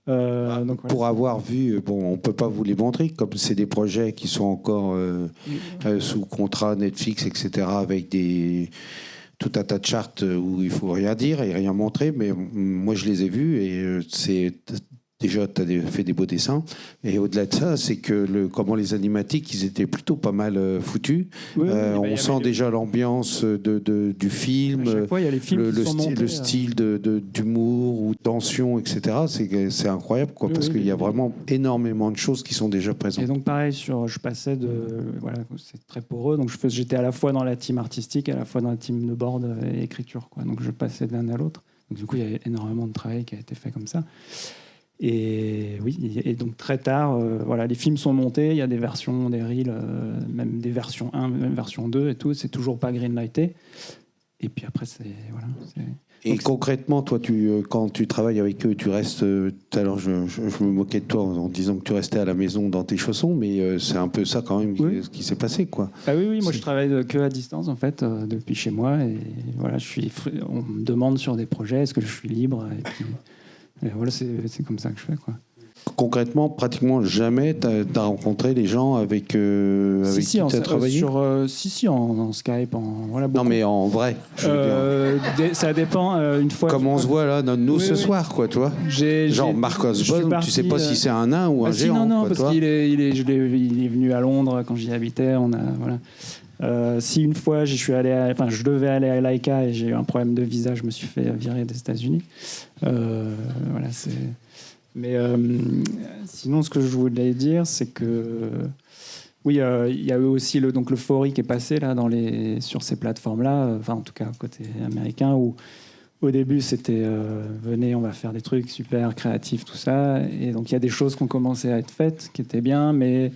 Donc, voilà. Pour avoir vu, on ne peut pas vous les montrer, comme c'est des projets qui sont encore sous contrat Netflix, etc., avec tout un tas de chartes où il faut rien dire et rien montrer, mais moi je les ai vus et déjà tu as fait des beaux dessins, et au-delà de ça, c'est que comment les animatiques, ils étaient plutôt pas mal foutus. Oui, on sent déjà l'ambiance du film, à chaque fois, il y a les films qui sont montés, le style d'humour ou tension, etc. C'est incroyable, quoi, parce qu'il y a vraiment énormément de choses qui sont déjà présentes. Et donc pareil, je passais voilà, c'est très poreux, donc j'étais à la fois dans la team artistique, à la fois dans la team de board et écriture, quoi. Donc je passais de l'un à l'autre. Donc du coup, il y a énormément de travail qui a été fait comme ça. Et oui, et donc très tard, voilà, les films sont montés, il y a des versions, des reels, même des versions 1, même version 2 et tout, c'est toujours pas greenlighté. Et puis après, voilà. Et concrètement, toi, quand tu travailles avec eux, tu restes... Tout à l'heure, je me moquais de toi en disant que tu restais à la maison dans tes chaussons, mais c'est un peu ça quand même ce qui s'est passé, quoi. Ah oui, moi je travaille que à distance, en fait, depuis chez moi. Et voilà, on me demande sur des projets, est-ce que je suis libre, et puis... Et voilà, c'est comme ça que je fais, quoi. Concrètement, pratiquement jamais tu as rencontré les gens avec qui tu as travaillé en Skype. Voilà, non, mais en vrai. Ça dépend. Une fois. Comme on se voit là, nous ce soir, quoi, toi. Genre Marcos Bond, tu sais pas si c'est un nain ou un géant. Non, quoi, parce qu'il il est venu à Londres quand j'y habitais. Voilà. Si une fois je devais aller à Laika et j'ai eu un problème de visa, je me suis fait virer des États-Unis. Voilà, c'est. Mais sinon, ce que je voulais dire, c'est que oui, il y a eu aussi l'euphorie qui est passée là sur ces plateformes-là, enfin en tout cas côté américain, où au début c'était venez, on va faire des trucs super créatifs, tout ça, et donc il y a des choses qui ont commencé à être faites, qui étaient bien, mais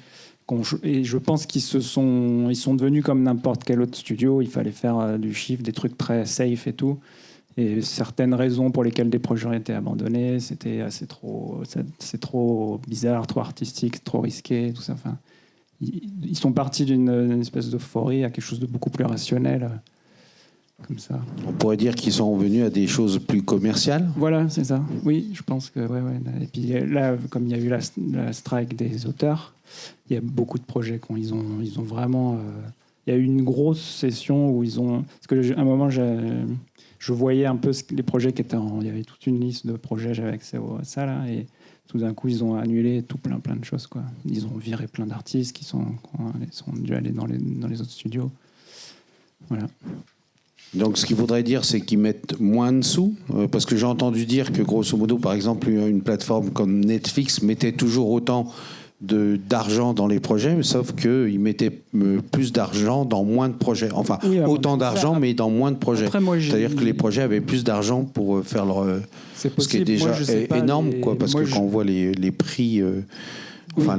et je pense ils sont devenus comme n'importe quel autre studio. Il fallait faire du chiffre, des trucs très safe et tout. Et certaines raisons pour lesquelles des projets ont été abandonnés, c'est trop bizarre, trop artistique, trop risqué, tout ça. Enfin, ils sont partis d'une espèce d'euphorie à quelque chose de beaucoup plus rationnel, comme ça. On pourrait dire qu'ils sont revenus à des choses plus commerciales. Voilà, c'est ça. Oui, je pense que ouais. Et puis là, comme il y a eu la strike des auteurs, il y a beaucoup de projets ils ont vraiment. Il y a eu une grosse session où ils ont. Parce qu'à un moment, je voyais un peu les projets qui étaient il y avait toute une liste de projets, j'avais accès à ça là, et tout d'un coup, ils ont annulé tout plein de choses, quoi. Ils ont viré plein d'artistes qui sont dû aller dans les autres studios. Voilà. Donc, ce qu'il voudrait dire, c'est qu'ils mettent moins de sous, parce que j'ai entendu dire que, grosso modo, par exemple, une plateforme comme Netflix mettait toujours autant d'argent dans les projets, sauf qu'ils mettaient plus d'argent dans moins de projets. Enfin, oui, autant d'argent, mais dans moins de projets. Après, c'est-à-dire que les projets avaient plus d'argent pour faire leur... C'est possible. Ce qui est déjà moi, énorme, quoi, parce que quand on voit les prix... enfin,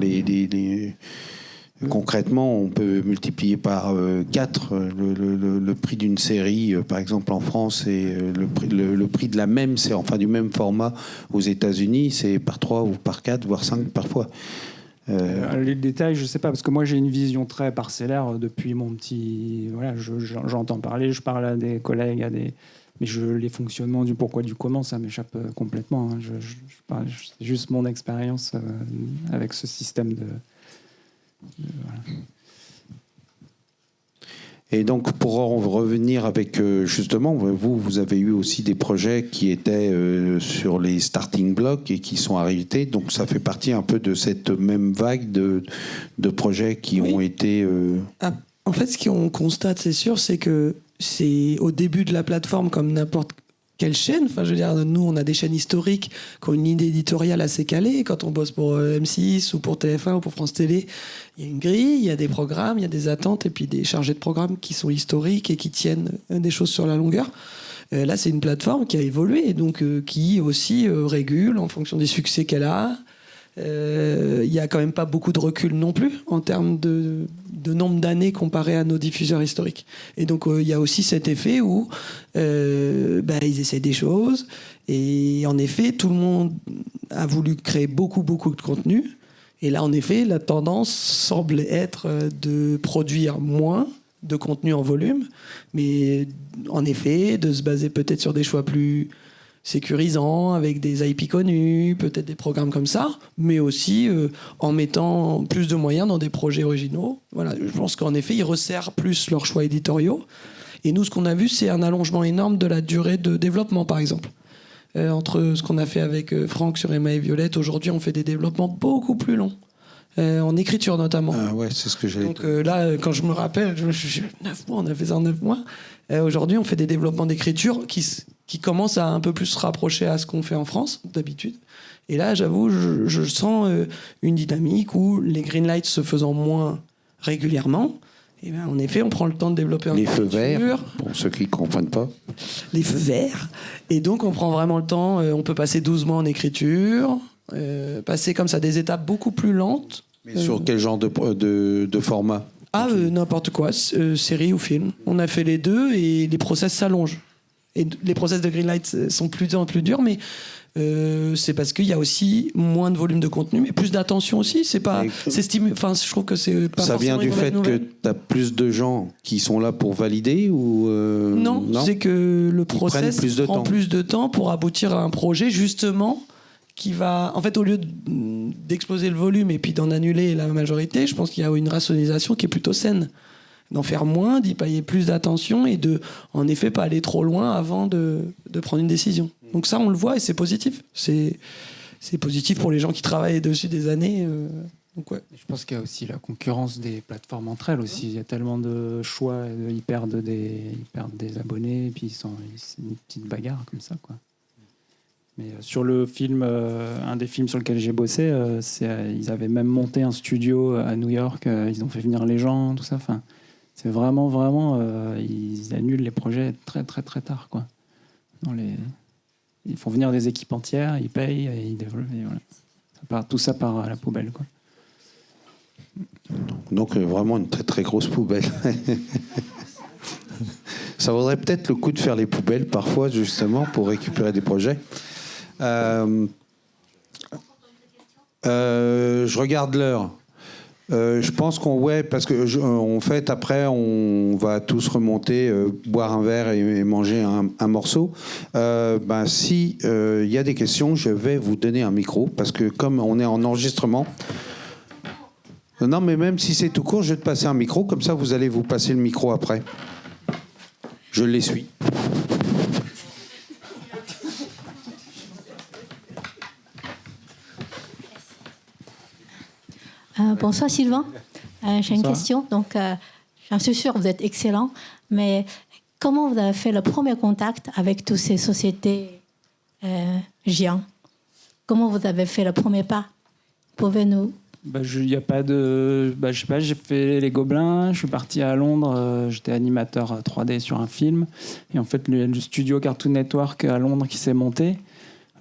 concrètement, on peut multiplier par 4 le prix d'une série, par exemple en France, et le prix de la même, du même format aux États-Unis, c'est par 3 ou par 4, voire 5 parfois. Les détails, je sais pas, parce que moi j'ai une vision très parcellaire depuis mon petit. Voilà, j'entends parler, je parle à des collègues, mais les fonctionnements du pourquoi du comment, ça m'échappe complètement. Hein. C'est juste mon expérience avec ce système de voilà. Et donc, pour en revenir avec, justement, vous avez eu aussi des projets qui étaient sur les starting blocks et qui sont arrêtés. Donc, ça fait partie un peu de cette même vague de projets qui ont été... En fait, ce qu'on constate, c'est sûr, c'est que c'est au début de la plateforme comme n'importe quelle chaîne. Enfin, je veux dire, nous, on a des chaînes historiques qui ont une idée éditoriale assez calée. Quand on bosse pour M6 ou pour TF1 ou pour France Télé, il y a une grille, il y a des programmes, il y a des attentes et puis des chargés de programmes qui sont historiques et qui tiennent des choses sur la longueur. Là, c'est une plateforme qui a évolué et donc qui aussi régule en fonction des succès qu'elle a. Il n'y a quand même pas beaucoup de recul non plus en termes de nombre d'années comparé à nos diffuseurs historiques. Et donc il y a aussi cet effet où ils essaient des choses et en effet tout le monde a voulu créer beaucoup de contenu et là en effet la tendance semble être de produire moins de contenu en volume, mais en effet de se baser peut-être sur des choix plus sécurisant, avec des IP connus, peut-être des programmes comme ça, mais aussi en mettant plus de moyens dans des projets originaux. Voilà, je pense qu'en effet, ils resserrent plus leurs choix éditoriaux. Et nous, ce qu'on a vu, c'est un allongement énorme de la durée de développement, par exemple. Entre ce qu'on a fait avec Franck sur Emma et Violette, aujourd'hui, on fait des développements beaucoup plus longs. En écriture notamment. Ah ouais, c'est ce que j'allais dire. Donc là, quand je me rappelle, 9 mois, on a fait ça en 9 mois. Aujourd'hui, on fait des développements d'écriture qui commencent à un peu plus se rapprocher à ce qu'on fait en France, d'habitude. Et là, j'avoue, je sens une dynamique où les greenlights se faisant moins régulièrement, et bien, en effet, on prend le temps de développer les feux verts, pour ceux qui ne comprennent pas. Les feux verts. Et donc, on prend vraiment le temps. On peut passer 12 mois en écriture, passer comme ça des étapes beaucoup plus lentes. Mais sur quel genre de format ? N'importe quoi, série ou film. On a fait les deux et les process s'allongent. Et les process de greenlight sont plus en plus durs, mais c'est parce qu'il y a aussi moins de volume de contenu, mais plus d'attention aussi. Enfin, je trouve que c'est pas. Ça vient du fait que tu as plus de gens qui sont là pour valider ou non, c'est que le process prend plus de temps pour aboutir à un projet justement qui va, en fait, au lieu d'exploser le volume et puis d'en annuler la majorité, je pense qu'il y a une rationalisation qui est plutôt saine. D'en faire moins, d'y payer plus d'attention et de, en effet, pas aller trop loin avant de prendre une décision. Donc ça, on le voit et c'est positif. C'est positif pour les gens qui travaillent dessus des années. Donc ouais. Je pense qu'il y a aussi la concurrence des plateformes entre elles aussi. Il y a tellement de choix, ils perdent des abonnés, et puis c'est une petite bagarre comme ça, quoi. Mais sur le film, un des films sur lequel j'ai bossé, ils avaient même monté un studio à New York, ils ont fait venir les gens, tout ça. Enfin, c'est vraiment, ils annulent les projets très tard, quoi. Ils font venir des équipes entières, ils payent et ils développent. Et voilà. Tout ça part à la poubelle, quoi. Donc vraiment une très grosse poubelle. Ça vaudrait peut-être le coup de faire les poubelles parfois, justement, pour récupérer des projets. Je regarde l'heure. Je pense parce que en fait après on va tous remonter, boire un verre et manger un morceau. Si il y a des questions, je vais vous donner un micro parce que comme on est en enregistrement. Non, mais même si c'est tout court, je vais te passer un micro, comme ça vous allez vous passer le micro après. Je l'essuie. Bonsoir Sylvain. J'ai une Bonsoir. question. Donc, j'en suis sûre, vous êtes excellent. Mais comment vous avez fait le premier contact avec toutes ces sociétés géantes? Comment vous avez fait le premier pas? Pouvez-nous... Il y a pas de... je sais pas, j'ai fait Les Gobelins, je suis parti à Londres, j'étais animateur 3D sur un film. Et en fait, le studio Cartoon Network à Londres qui s'est monté,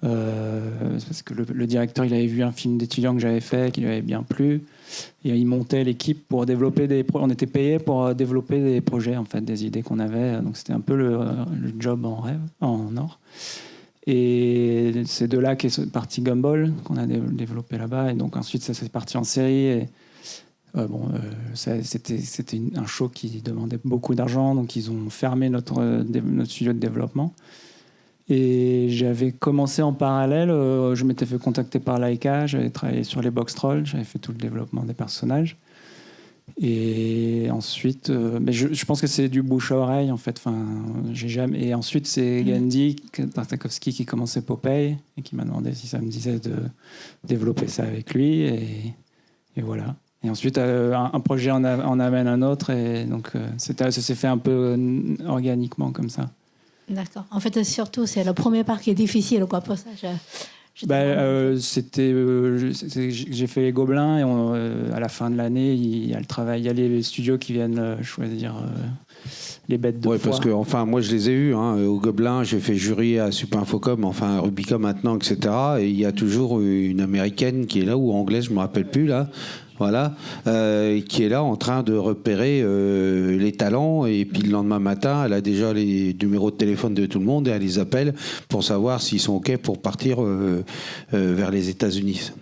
parce que le directeur, il avait vu un film d'étudiant que j'avais fait, qui lui avait bien plu. Et il montait l'équipe pour développer on était payé pour développer des projets, en fait, des idées qu'on avait. Donc c'était un peu le job en rêve, en or. Et c'est de là qu'est parti Gumball, qu'on a développé là-bas. Et donc ensuite, ça s'est parti en série. Et, c'était un show qui demandait beaucoup d'argent. Donc ils ont fermé notre studio de développement. Et j'avais commencé en parallèle. Je m'étais fait contacter par Laika. J'avais travaillé sur les box trolls. J'avais fait tout le développement des personnages. Et ensuite, je pense que c'est du bouche à oreille en fait. Enfin, j'ai jamais. Et ensuite, c'est Gandhi Tartakovsky qui commençait Popeye et qui m'a demandé si ça me disait de développer ça avec lui. Et voilà. Et ensuite, un projet en amène un autre. Et donc, ça s'est fait un peu organiquement comme ça. D'accord. En fait, surtout, c'est le premier pas qui est difficile, quoi. Pour ça, j'ai fait Les Gobelins et à la fin de l'année, il y a le travail, il y a les studios qui viennent choisir les bêtes de foire. Parce que, enfin, moi je les ai eus au Gobelin, j'ai fait jury à Super Infocom, enfin à Rubicon maintenant, etc. Et il y a toujours une américaine qui est là, ou anglaise, je me rappelle plus là. Voilà, qui est là en train de repérer les talents, et puis le lendemain matin, elle a déjà les numéros de téléphone de tout le monde et elle les appelle pour savoir s'ils sont OK pour partir vers les États-Unis.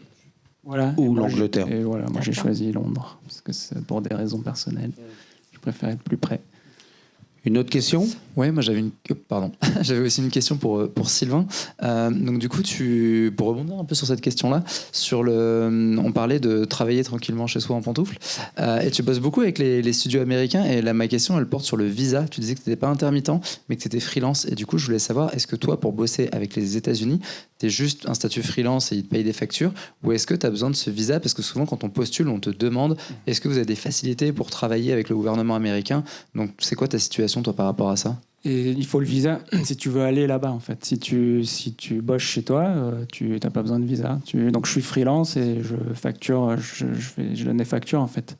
Voilà. Ou l'Angleterre. Et voilà, moi j'ai choisi Londres parce que c'est pour des raisons personnelles. Je préfère être plus près. Une autre question ? Ouais, moi j'avais j'avais aussi une question pour Sylvain. Donc du coup, pour rebondir un peu sur cette question-là, on parlait de travailler tranquillement chez soi en pantoufles, et tu bosses beaucoup avec les studios américains. Et là, ma question, elle porte sur le visa. Tu disais que tu n'étais pas intermittent, mais que tu étais freelance. Et du coup, je voulais savoir, est-ce que toi, pour bosser avec les États-Unis, tu es juste un statut freelance et ils te payent des factures, ou est-ce que tu as besoin de ce visa? Parce que souvent, quand on postule, on te demande, est-ce que vous avez des facilités pour travailler avec le gouvernement américain? Donc, c'est quoi ta situation, toi, par rapport à ça? Et il faut le visa si tu veux aller là-bas, en fait. Si tu bosses chez toi, tu n'as pas besoin de visa. Donc je suis freelance et je facture, je donne des factures, en fait.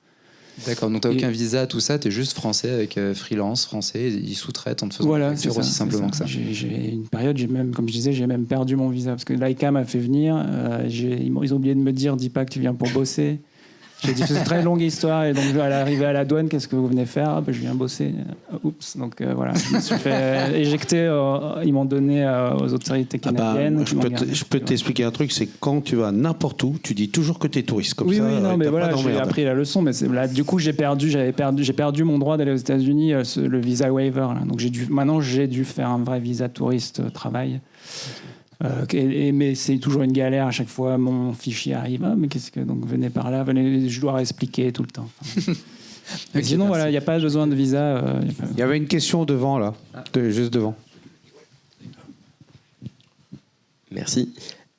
D'accord, donc tu n'as aucun visa, tout ça, tu es juste français avec freelance, français, ils sous-traitent en te faisant des factures aussi simplement que ça. J'ai une période, comme je disais, j'ai même perdu mon visa parce que Laika m'a fait venir, ils ont oublié de me dire, dis pas que tu viens pour bosser. J'ai dit, c'est une très longue histoire, et donc à l'arrivée à la douane, qu'est-ce que vous venez faire? Je viens bosser. Oups, donc voilà, je me suis fait éjecter. Ils m'ont donné aux autorités canadiennes. Je peux t'expliquer un truc, c'est quand tu vas n'importe où, tu dis toujours que tu es touriste. Comme oui, ça, non, mais voilà, j'ai appris la leçon. Mais là, du coup, j'ai perdu mon droit d'aller aux États-Unis, le visa waiver. Là. Donc maintenant, j'ai dû faire un vrai visa touriste travail. Mais c'est toujours une galère à chaque fois. Mon fichier arrive, mais donc venez par là, je dois expliquer tout le temps. Okay, sinon voilà, il n'y a pas besoin de visa. Il y avait une question devant là, juste devant. Merci.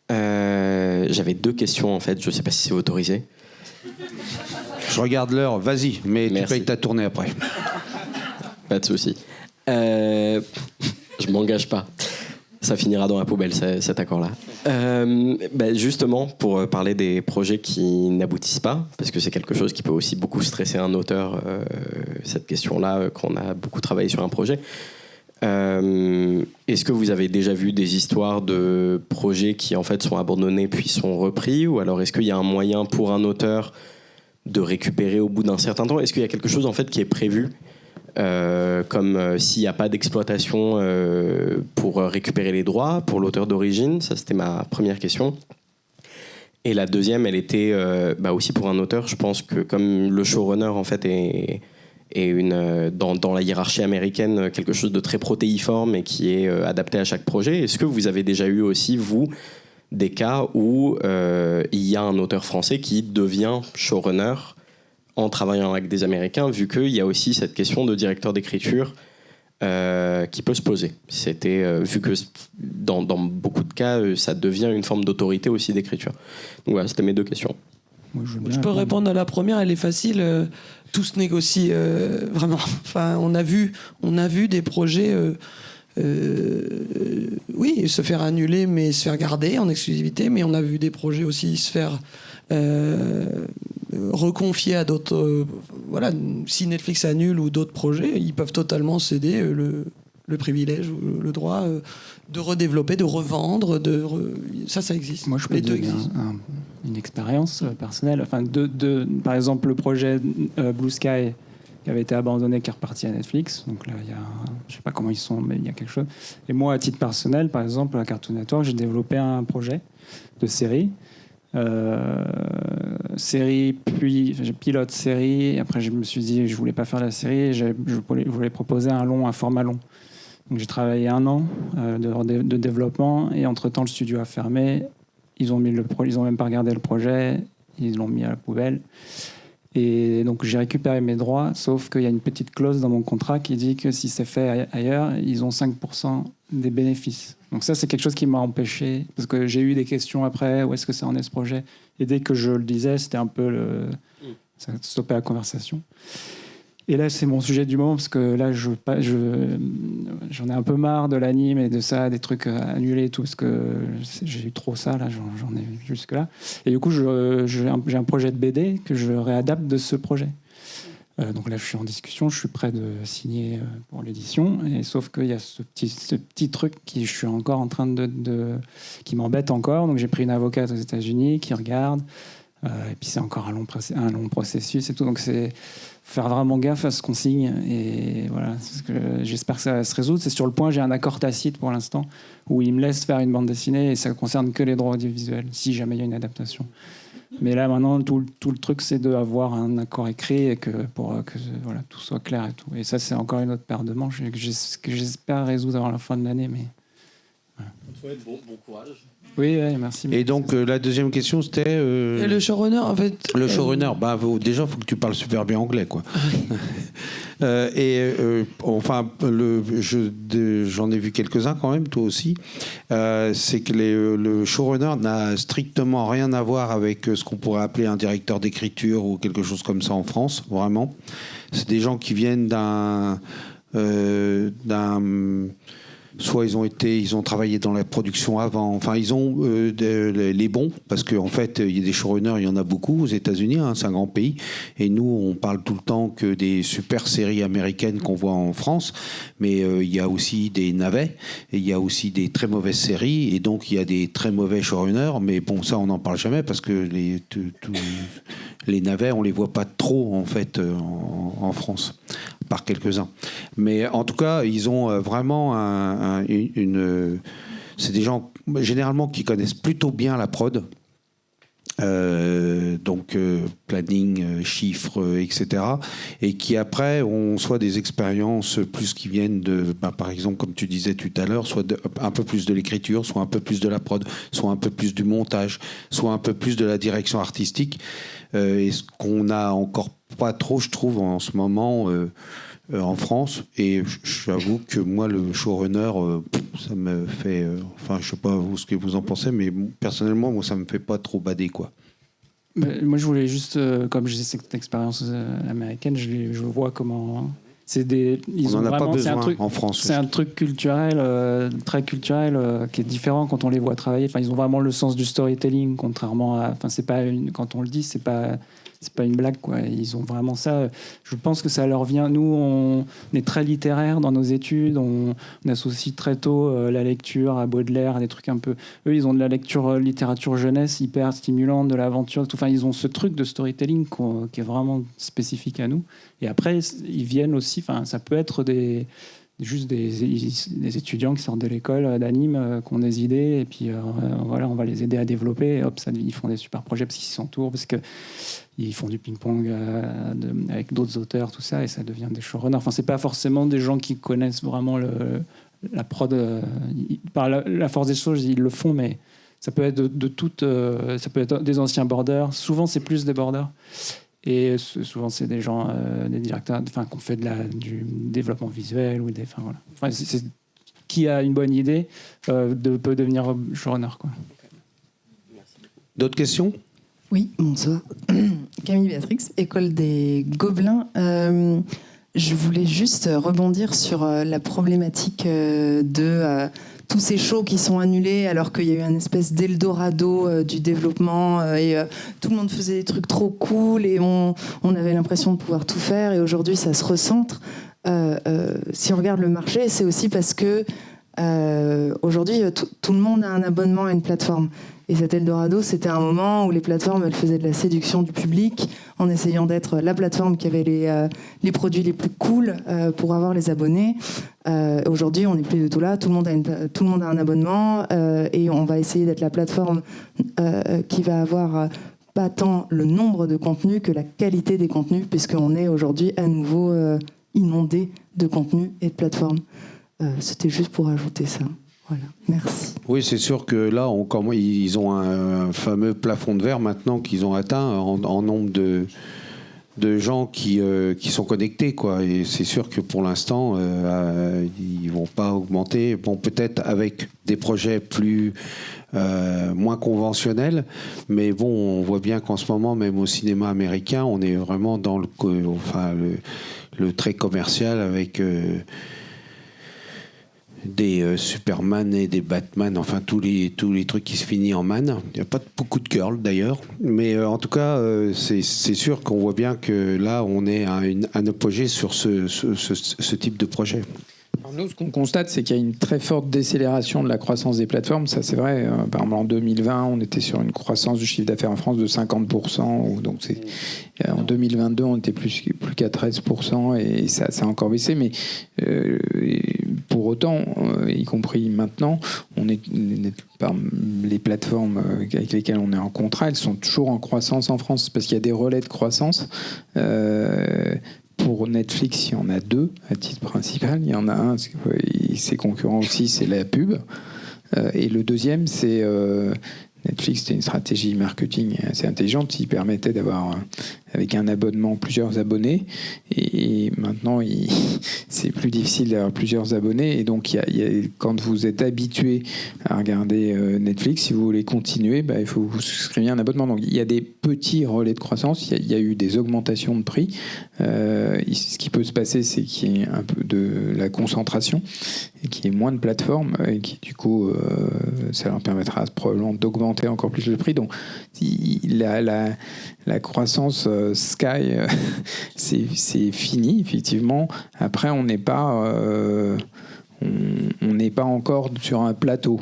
J'avais 2 questions en fait. Je ne sais pas si c'est autorisé. Je regarde l'heure. Vas-y, mais Merci. Tu payes ta tournée après. Pas de souci. Je m'engage pas. Ça finira dans la poubelle, cet accord-là. Justement, pour parler des projets qui n'aboutissent pas, parce que c'est quelque chose qui peut aussi beaucoup stresser un auteur, cette question-là, quand on a beaucoup travaillé sur un projet. Est-ce que vous avez déjà vu des histoires de projets qui en fait sont abandonnés puis sont repris, ou alors est-ce qu'il y a un moyen pour un auteur de récupérer au bout d'un certain temps? Est-ce qu'il y a quelque chose en fait qui est prévu? Comme s'il n'y a pas d'exploitation pour récupérer les droits pour l'auteur d'origine. Ça, c'était ma première question. Et la deuxième, elle était aussi pour un auteur. Je pense que comme le showrunner en fait est dans la hiérarchie américaine quelque chose de très protéiforme et qui est adapté à chaque projet, est-ce que vous avez déjà eu aussi, vous, des cas où il y a un auteur français qui devient showrunner en travaillant avec des Américains, vu qu'il y a aussi cette question de directeur d'écriture qui peut se poser. Vu que dans beaucoup de cas, ça devient une forme d'autorité aussi d'écriture. Donc voilà, c'était mes 2 questions. Moi, je veux bien Je peux répondre à la première, elle est facile. Tout se négocie vraiment. Enfin, on a vu des projets, oui, se faire annuler, mais se faire garder en exclusivité. Mais on a vu des projets aussi se faire reconfier à d'autres. Voilà, si Netflix annule ou d'autres projets, ils peuvent totalement céder le privilège ou le droit de redévelopper, de revendre. Ça existe. Moi, je peux Les deux donner existent. une expérience personnelle. Enfin, par exemple, le projet Blue Sky qui avait été abandonné, qui est reparti à Netflix. Donc là, je sais pas comment ils sont, mais il y a quelque chose. Et moi, à titre personnel, par exemple, à Cartoon Network, j'ai développé un projet de série. Série, puis j'ai pilote série. Et après, je me suis dit, je voulais pas faire la série. Et je voulais proposer un format long. Donc j'ai travaillé 1 an de développement. Et entre-temps, le studio a fermé. Ils ont même pas regardé le projet. Ils l'ont mis à la poubelle. Et donc j'ai récupéré mes droits, sauf qu'il y a une petite clause dans mon contrat qui dit que si c'est fait ailleurs, ils ont 5% des bénéfices. Donc ça, c'est quelque chose qui m'a empêché, parce que j'ai eu des questions après, où est-ce que ça en est ce projet? Et dès que je le disais, c'était un peu ça stoppait la conversation. Et là, c'est mon sujet du moment, parce que là, j'en ai un peu marre de l'anime et de ça, des trucs annulés et tout, parce que j'ai eu trop ça, là, j'en ai eu jusque-là. Et du coup, j'ai un projet de BD que je réadapte de ce projet. Donc là, je suis en discussion, je suis prêt de signer pour l'édition, et sauf qu'il y a ce petit truc je suis encore en train qui m'embête encore. Donc j'ai pris une avocate aux États-Unis qui regarde, et puis c'est encore un long processus et tout. Donc c'est faire vraiment gaffe à ce qu'on signe, et voilà. J'espère que ça va se résoudre. C'est sur le point, j'ai un accord tacite pour l'instant où il me laisse faire une bande dessinée, et ça concerne que les droits audiovisuels, si jamais il y a une adaptation. Mais là, maintenant, tout le truc, c'est d'avoir un accord écrit, et pour que voilà, tout soit clair et tout. Et ça, c'est encore une autre paire de manches que j'espère résoudre avant la fin de l'année. Mais voilà. On te souhaite bon courage. Oui, merci. Et donc, la deuxième question, c'était... Le showrunner, en fait... Le showrunner, déjà, il faut que tu parles super bien anglais, quoi. Enfin, j'en ai vu quelques-uns quand même, toi aussi. C'est que le showrunner n'a strictement rien à voir avec ce qu'on pourrait appeler un directeur d'écriture ou quelque chose comme ça en France, vraiment. C'est des gens qui viennent soit ils ont travaillé dans la production avant. Enfin, ils ont les bons, parce qu'en fait, il y a des showrunners, il y en a beaucoup aux États-Unis, hein, c'est un grand pays. Et nous, on parle tout le temps que des super séries américaines qu'on voit en France, mais il y a aussi des navets, et il y a aussi des très mauvaises séries, et donc il y a des très mauvais showrunners. Mais bon, ça, on n'en parle jamais, parce que les navets, on les voit pas trop en fait en France, par quelques-uns. Mais en tout cas, ils ont vraiment c'est des gens généralement qui connaissent plutôt bien la prod, donc planning, chiffres, etc. Et qui après ont soit des expériences plus qui viennent par exemple, comme tu disais tout à l'heure, soit un peu plus de l'écriture, soit un peu plus de la prod, soit un peu plus du montage, soit un peu plus de la direction artistique. Et ce qu'on a encore pas trop, je trouve, en ce moment en France. Et j'avoue que moi, le showrunner, ça me fait... enfin, je sais pas ce que vous en pensez, mais personnellement, moi, ça me fait pas trop bader, quoi. Moi, je voulais juste, comme j'ai cette expérience américaine, je vois comment... On n'en a pas besoin en France. C'est un truc culturel, très culturel, qui est différent quand on les voit travailler. Enfin, ils ont vraiment le sens du storytelling, contrairement à... Enfin, quand on le dit, c'est pas une blague, quoi. Ils ont vraiment ça. Je pense que ça leur vient. Nous, on est très littéraire dans nos études. On associe très tôt la lecture à Baudelaire, à des trucs un peu... Eux, ils ont de la littérature jeunesse hyper stimulante, de l'aventure. Enfin, ils ont ce truc de storytelling qui est vraiment spécifique à nous. Et après, ils viennent aussi... Enfin, ça peut être juste des étudiants qui sortent de l'école d'anime, qui ont des idées, et puis voilà, on va les aider à développer, et hop, ils font des super projets parce qu'ils s'entourent, parce qu'ils font du ping-pong avec d'autres auteurs, tout ça, et ça devient des showrunners. Enfin, c'est pas forcément des gens qui connaissent vraiment la prod. Par la force des choses, ils le font, mais ça peut être ça peut être des anciens boarders. Souvent, c'est plus des boarders. Et souvent, c'est des gens, des directeurs, qui ont fait du développement visuel ou voilà. Qui a une bonne idée peut devenir showrunner, quoi. D'autres questions ? Oui, bonsoir. Camille Béatrix, École des Gobelins. Je voulais juste rebondir sur la problématique de tous ces shows qui sont annulés alors qu'il y a eu une espèce d'Eldorado du développement et tout le monde faisait des trucs trop cool et on avait l'impression de pouvoir tout faire et aujourd'hui ça se recentre. Si on regarde le marché, c'est aussi parce que aujourd'hui tout le monde a un abonnement à une plateforme. Et cet Eldorado, c'était un moment où les plateformes elles faisaient de la séduction du public en essayant d'être la plateforme qui avait les produits les plus cool pour avoir les abonnés. Aujourd'hui, on n'est plus du tout là. Tout le monde a un abonnement et on va essayer d'être la plateforme qui va avoir pas tant le nombre de contenus que la qualité des contenus, puisqu'on est aujourd'hui à nouveau inondé de contenus et de plateformes. C'était juste pour ajouter ça. Voilà, merci. Oui, c'est sûr que là, ils ont un fameux plafond de verre maintenant qu'ils ont atteint en nombre de gens qui sont connectés, quoi. Et c'est sûr que pour l'instant, ils vont pas augmenter. Bon, peut-être avec des projets moins conventionnels, mais bon, on voit bien qu'en ce moment, même au cinéma américain, on est vraiment dans le très commercial avec des Superman et des Batman, enfin tous les trucs qui se finissent en man. Il n'y a pas beaucoup de girls d'ailleurs, mais en tout cas c'est sûr qu'on voit bien que là on est à un apogée sur ce type de projet. Alors nous, ce qu'on constate, c'est qu'il y a une très forte décélération de la croissance des plateformes. Ça, c'est vrai. Par exemple, en 2020, on était sur une croissance du chiffre d'affaires en France de 50%. Donc, en 2022, on était plus qu'à 13%. Et ça a encore baissé. Mais pour autant, y compris maintenant, les plateformes avec lesquelles on est en contrat, elles sont toujours en croissance en France. Parce qu'il y a des relais de croissance. Pour Netflix, il y en a 2 à titre principal. Il y en a un, ses concurrents aussi, c'est la pub. Et le deuxième, c'est Netflix, c'était une stratégie marketing assez intelligente. Il permettait d'avoir, avec un abonnement, plusieurs abonnés. Et maintenant, c'est plus difficile d'avoir plusieurs abonnés. Et donc, quand vous êtes habitué à regarder Netflix, si vous voulez continuer, il faut vous souscrire un abonnement. Donc, il y a des petits relais de croissance. Il y a eu des augmentations de prix. Ce qui peut se passer, c'est qu'il y ait un peu de la concentration et qu'il y ait moins de plateformes. Et qui, du coup, ça leur permettra probablement d'augmenter encore plus le prix. Donc, la croissance Sky, c'est fini, effectivement. Après, on n'est pas encore sur un plateau.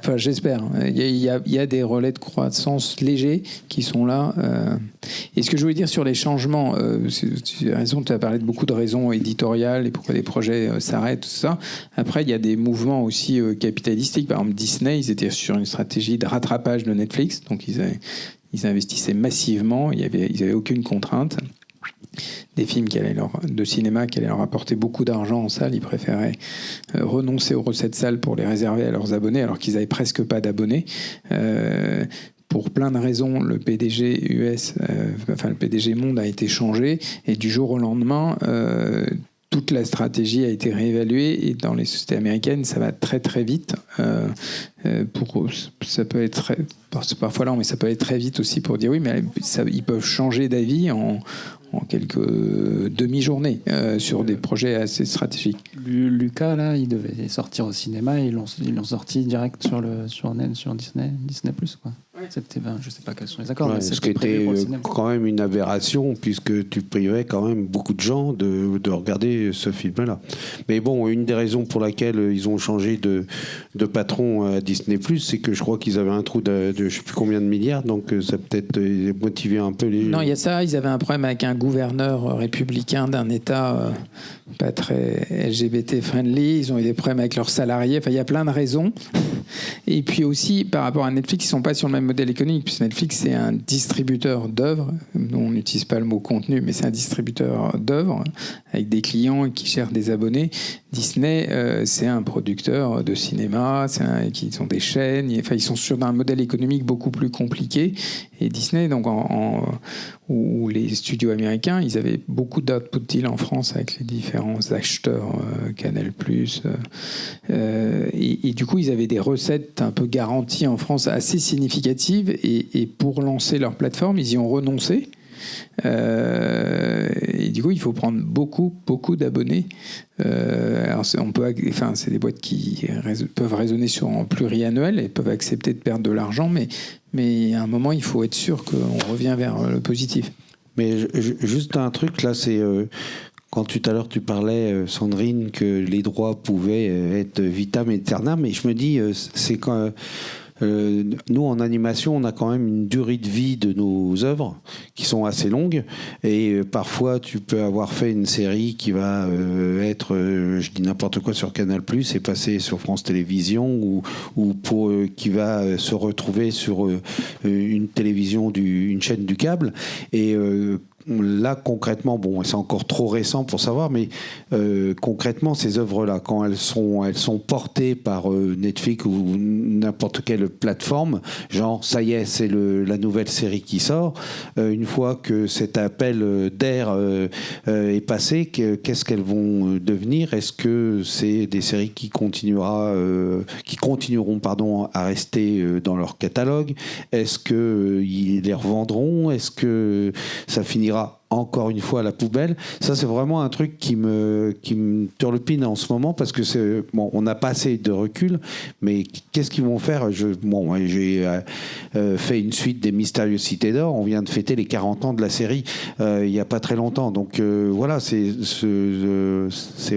Enfin, j'espère. Il y a des relais de croissance légers qui sont là. Et ce que je voulais dire sur les changements, tu as raison, tu as parlé de beaucoup de raisons éditoriales et pourquoi des projets s'arrêtent, tout ça. Après, il y a des mouvements aussi capitalistiques. Par exemple, Disney, ils étaient sur une stratégie de rattrapage de Netflix. Donc, ils investissaient massivement. Ils n'avaient aucune contrainte. Des films de cinéma qui allaient leur apporter beaucoup d'argent en salle, ils préféraient renoncer aux recettes salles pour les réserver à leurs abonnés, alors qu'ils n'avaient presque pas d'abonnés. Pour plein de raisons, le PDG le PDG Monde a été changé, et du jour au lendemain, toute la stratégie a été réévaluée, et dans les sociétés américaines, ça va très très vite. Ça peut être parfois lent, mais ça peut aller très vite aussi pour dire oui, mais ils peuvent changer d'avis en quelques demi-journées sur des projets assez stratégiques. Lucas, là, il devait sortir au cinéma et ils l'ont sorti direct sur Disney+, quoi. Ouais. C'était, je ne sais pas quels sont les accords. Ouais, ce qui était quand même une aberration, puisque tu privais quand même beaucoup de gens de regarder ce film-là. Mais bon, une des raisons pour laquelle ils ont changé de patron à Disney+, c'est que je crois qu'ils avaient un trou de je ne sais plus combien de milliards, donc ça peut-être motivé un peu les... Non, il y a ça, ils avaient un problème avec un gouverneur républicain d'un État pas très LGBT-friendly, ils ont eu des problèmes avec leurs salariés, enfin il y a plein de raisons. Et puis aussi, par rapport à Netflix, ils ne sont pas sur le même modèle économique, puisque Netflix, c'est un distributeur d'œuvres. Nous, on n'utilise pas le mot contenu, mais c'est un distributeur d'œuvres avec des clients qui gèrent des abonnés. Disney, c'est un producteur de cinéma, qui sont des chaînes. Enfin, ils sont sur un modèle économique beaucoup plus compliqué. Et Disney, donc, où les studios américains, ils avaient beaucoup d'output deals en France avec les différents acheteurs, Canal+. Et du coup, ils avaient des recettes un peu garanties en France assez significatives. initiative et pour lancer leur plateforme, ils y ont renoncé. Et du coup, il faut prendre beaucoup d'abonnés. Alors c'est des boîtes qui peuvent raisonner en pluriannuel et peuvent accepter de perdre de l'argent, mais à un moment, il faut être sûr qu'on revient vers le positif. Mais juste un truc, là, c'est... Quand tout à l'heure tu parlais, Sandrine, que les droits pouvaient être vitam aeternam, mais je me dis, c'est quand... nous, en animation, on a quand même une durée de vie de nos œuvres qui sont assez longues. Et parfois, tu peux avoir fait une série qui va être, je dis n'importe quoi, sur Canal+, et passer sur France Télévisions, ou qui va se retrouver sur une télévision, une chaîne du câble. Et là, concrètement, bon, c'est encore trop récent pour savoir, mais concrètement, ces œuvres-là, quand elles sont portées par Netflix ou n'importe quelle plateforme, genre, ça y est, c'est la nouvelle série qui sort, une fois que cet appel d'air est passé, qu'est-ce qu'elles vont devenir? Est-ce que c'est des séries qui continueront à rester dans leur catalogue? Est-ce qu'ils les revendront? Est-ce que ça finira encore une fois à la poubelle? Ça, c'est vraiment un truc qui me turlupine en ce moment, parce que on n'a pas assez de recul, mais qu'est-ce qu'ils vont faire? J'ai fait une suite des Mystérieuses Cités d'Or, on vient de fêter les 40 ans de la série il n'y a pas très longtemps, donc voilà, c'est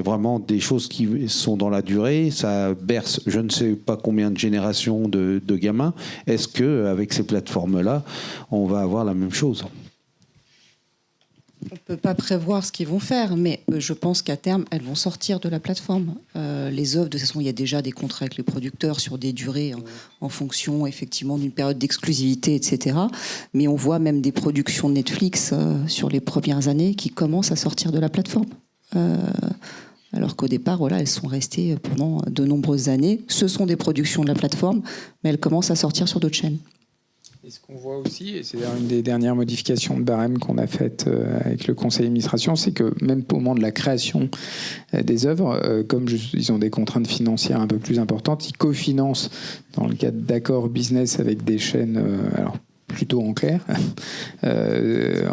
vraiment des choses qui sont dans la durée, ça berce je ne sais pas combien de générations de gamins. Est-ce qu'avec ces plateformes-là, on va avoir la même chose? On ne peut pas prévoir ce qu'ils vont faire, mais je pense qu'à terme, elles vont sortir de la plateforme. Les œuvres, de toute façon, il y a déjà des contrats avec les producteurs sur des durées en fonction, effectivement, d'une période d'exclusivité, etc. Mais on voit même des productions de Netflix sur les premières années qui commencent à sortir de la plateforme. Alors qu'au départ, voilà, elles sont restées pendant de nombreuses années. Ce sont des productions de la plateforme, mais elles commencent à sortir sur d'autres chaînes. Et ce qu'on voit aussi, et c'est une des dernières modifications de barème qu'on a faites avec le conseil d'administration, c'est que même au moment de la création des œuvres, comme ils ont des contraintes financières un peu plus importantes, ils cofinancent dans le cadre d'accords business avec des chaînes, alors plutôt en clair, et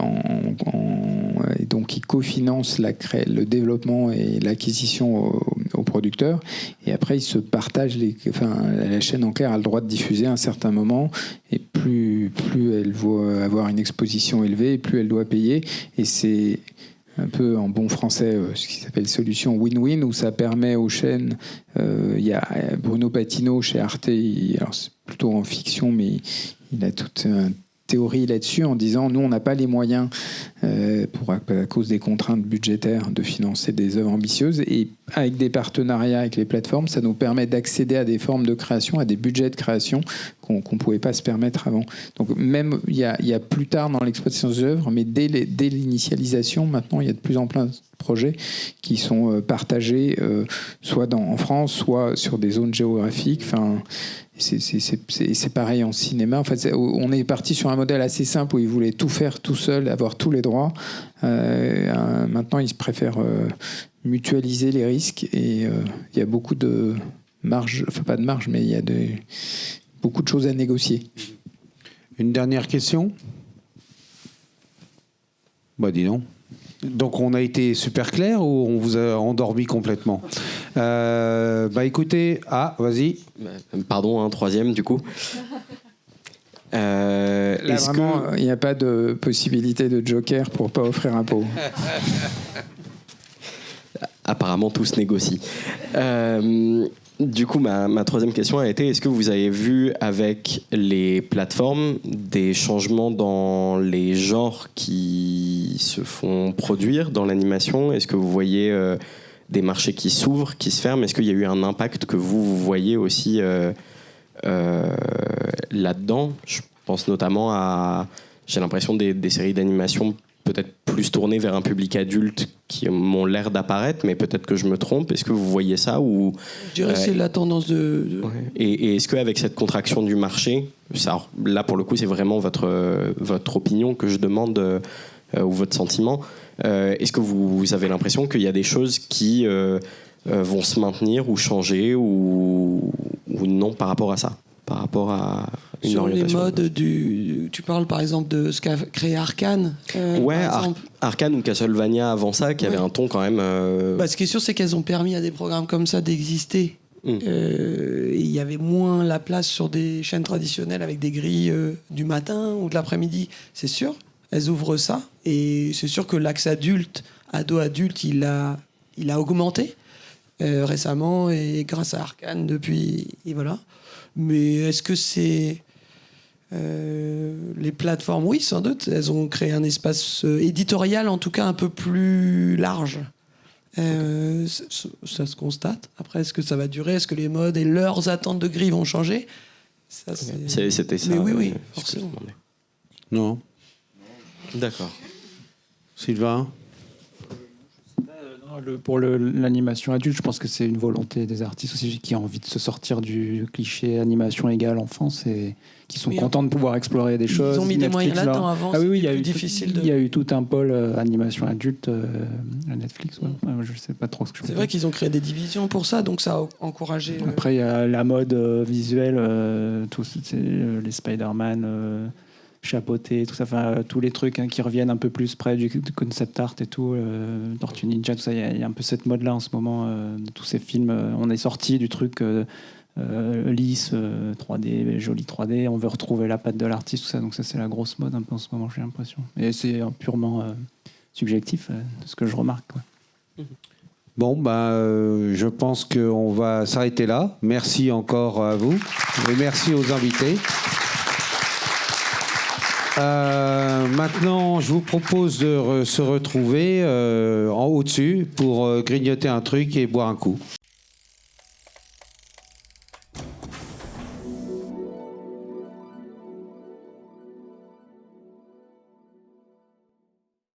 donc ils cofinancent le développement et l'acquisition aux producteurs, et après ils se partagent la chaîne en clair a le droit de diffuser à un certain moment, et plus elle va avoir une exposition élevée, plus elle doit payer, et c'est un peu en bon français ce qui s'appelle solution win-win, où ça permet aux chaînes, il y a Bruno Patino chez Arte, alors c'est plutôt en fiction, mais il a toute une théorie là-dessus en disant nous on n'a pas les moyens à cause des contraintes budgétaires de financer des œuvres ambitieuses, et avec des partenariats avec les plateformes, ça nous permet d'accéder à des formes de création, à des budgets de création qu'on ne pouvait pas se permettre avant. Donc même il y a plus tard dans l'exploitation des œuvres, mais dès l'initialisation, maintenant il y a de plus en plus de projets qui sont partagés soit en France, soit sur des zones géographiques. Enfin, c'est pareil en cinéma. En fait, on est parti sur un modèle assez simple où ils voulaient tout faire tout seul, avoir tous les droits. Maintenant, ils préfèrent mutualiser les risques, et il y a beaucoup de marge, enfin pas de marge, mais il y a beaucoup de choses à négocier. Une dernière question? Bah dis donc. Donc on a été super clair ou on vous a endormi complètement? Bah écoutez, vas-y. Pardon, troisième du coup. Là vraiment, il n'y a pas de possibilité de joker pour pas offrir un pot. Apparemment tout se négocie. Du coup, ma troisième question a été, est-ce que vous avez vu avec les plateformes des changements dans les genres qui se font produire dans l'animation? Est-ce que vous voyez des marchés qui s'ouvrent, qui se ferment? Est-ce qu'il y a eu un impact que vous voyez aussi là-dedans? Je pense notamment à, j'ai l'impression, des séries d'animation peut-être plus tournées vers un public adulte qui m'ont l'air d'apparaître, mais peut-être que je me trompe. Est-ce que vous voyez ça ou Je dirais que c'est la tendance de... Ouais. Et est-ce qu'avec cette contraction du marché, ça, là pour le coup c'est vraiment votre opinion que je demande ou votre sentiment, est-ce que vous avez l'impression qu'il y a des choses qui vont se maintenir ou changer ou non par rapport à ça? par rapport à une Sur les orientation. modes tu parles par exemple de ce qu'a créé Arcane. Ouais, par exemple. Arcane ou Castlevania avant ça, qui avait un ton quand même. Bah, ce qui est sûr, c'est qu'elles ont permis à des programmes comme ça d'exister. Et il y avait moins la place sur des chaînes traditionnelles avec des grilles du matin ou de l'après-midi, c'est sûr. Elles ouvrent ça et c'est sûr que l'axe ado-adulte, il a augmenté récemment et grâce à Arcane depuis. Et voilà. Mais est-ce que c'est les plateformes? Oui, sans doute. Elles ont créé un espace éditorial, en tout cas un peu plus large. Ça se constate. Après, est-ce que ça va durer? Est-ce que les modes et leurs attentes de grille vont changer? Ça, C'était ça. Mais oui, ce que je forcément. demandais. Non. D'accord. Sylvain? Pour l'animation adulte, je pense que c'est une volonté des artistes aussi qui ont envie de se sortir du cliché animation égale enfance et qui sont contents de pouvoir explorer des choses. Ils ont mis des moyens Netflix, là-dedans avant. Ah oui, il y a plus eu difficile il y a eu tout un pôle animation adulte à Netflix. Ouais. Je sais pas trop ce que je peux C'est dire. vrai qu'ils ont créé des divisions pour ça, donc ça a encouragé. Après, il y a la mode visuelle, les Spider-Man chapeautés, tout ça, enfin, tous les trucs qui reviennent un peu plus près du concept art et tout, Tortue Ninja, tout ça. Il y a un peu cette mode-là en ce moment de tous ces films. On est sorti du truc lisse, 3D, joli 3D. On veut retrouver la patte de l'artiste, tout ça. Donc ça, c'est la grosse mode un peu en ce moment, j'ai l'impression. Et c'est purement subjectif, de ce que je remarque. Ouais. Bon, je pense qu'on va s'arrêter là. Merci encore à vous et merci aux invités. Maintenant, je vous propose de se retrouver en haut dessus pour grignoter un truc et boire un coup.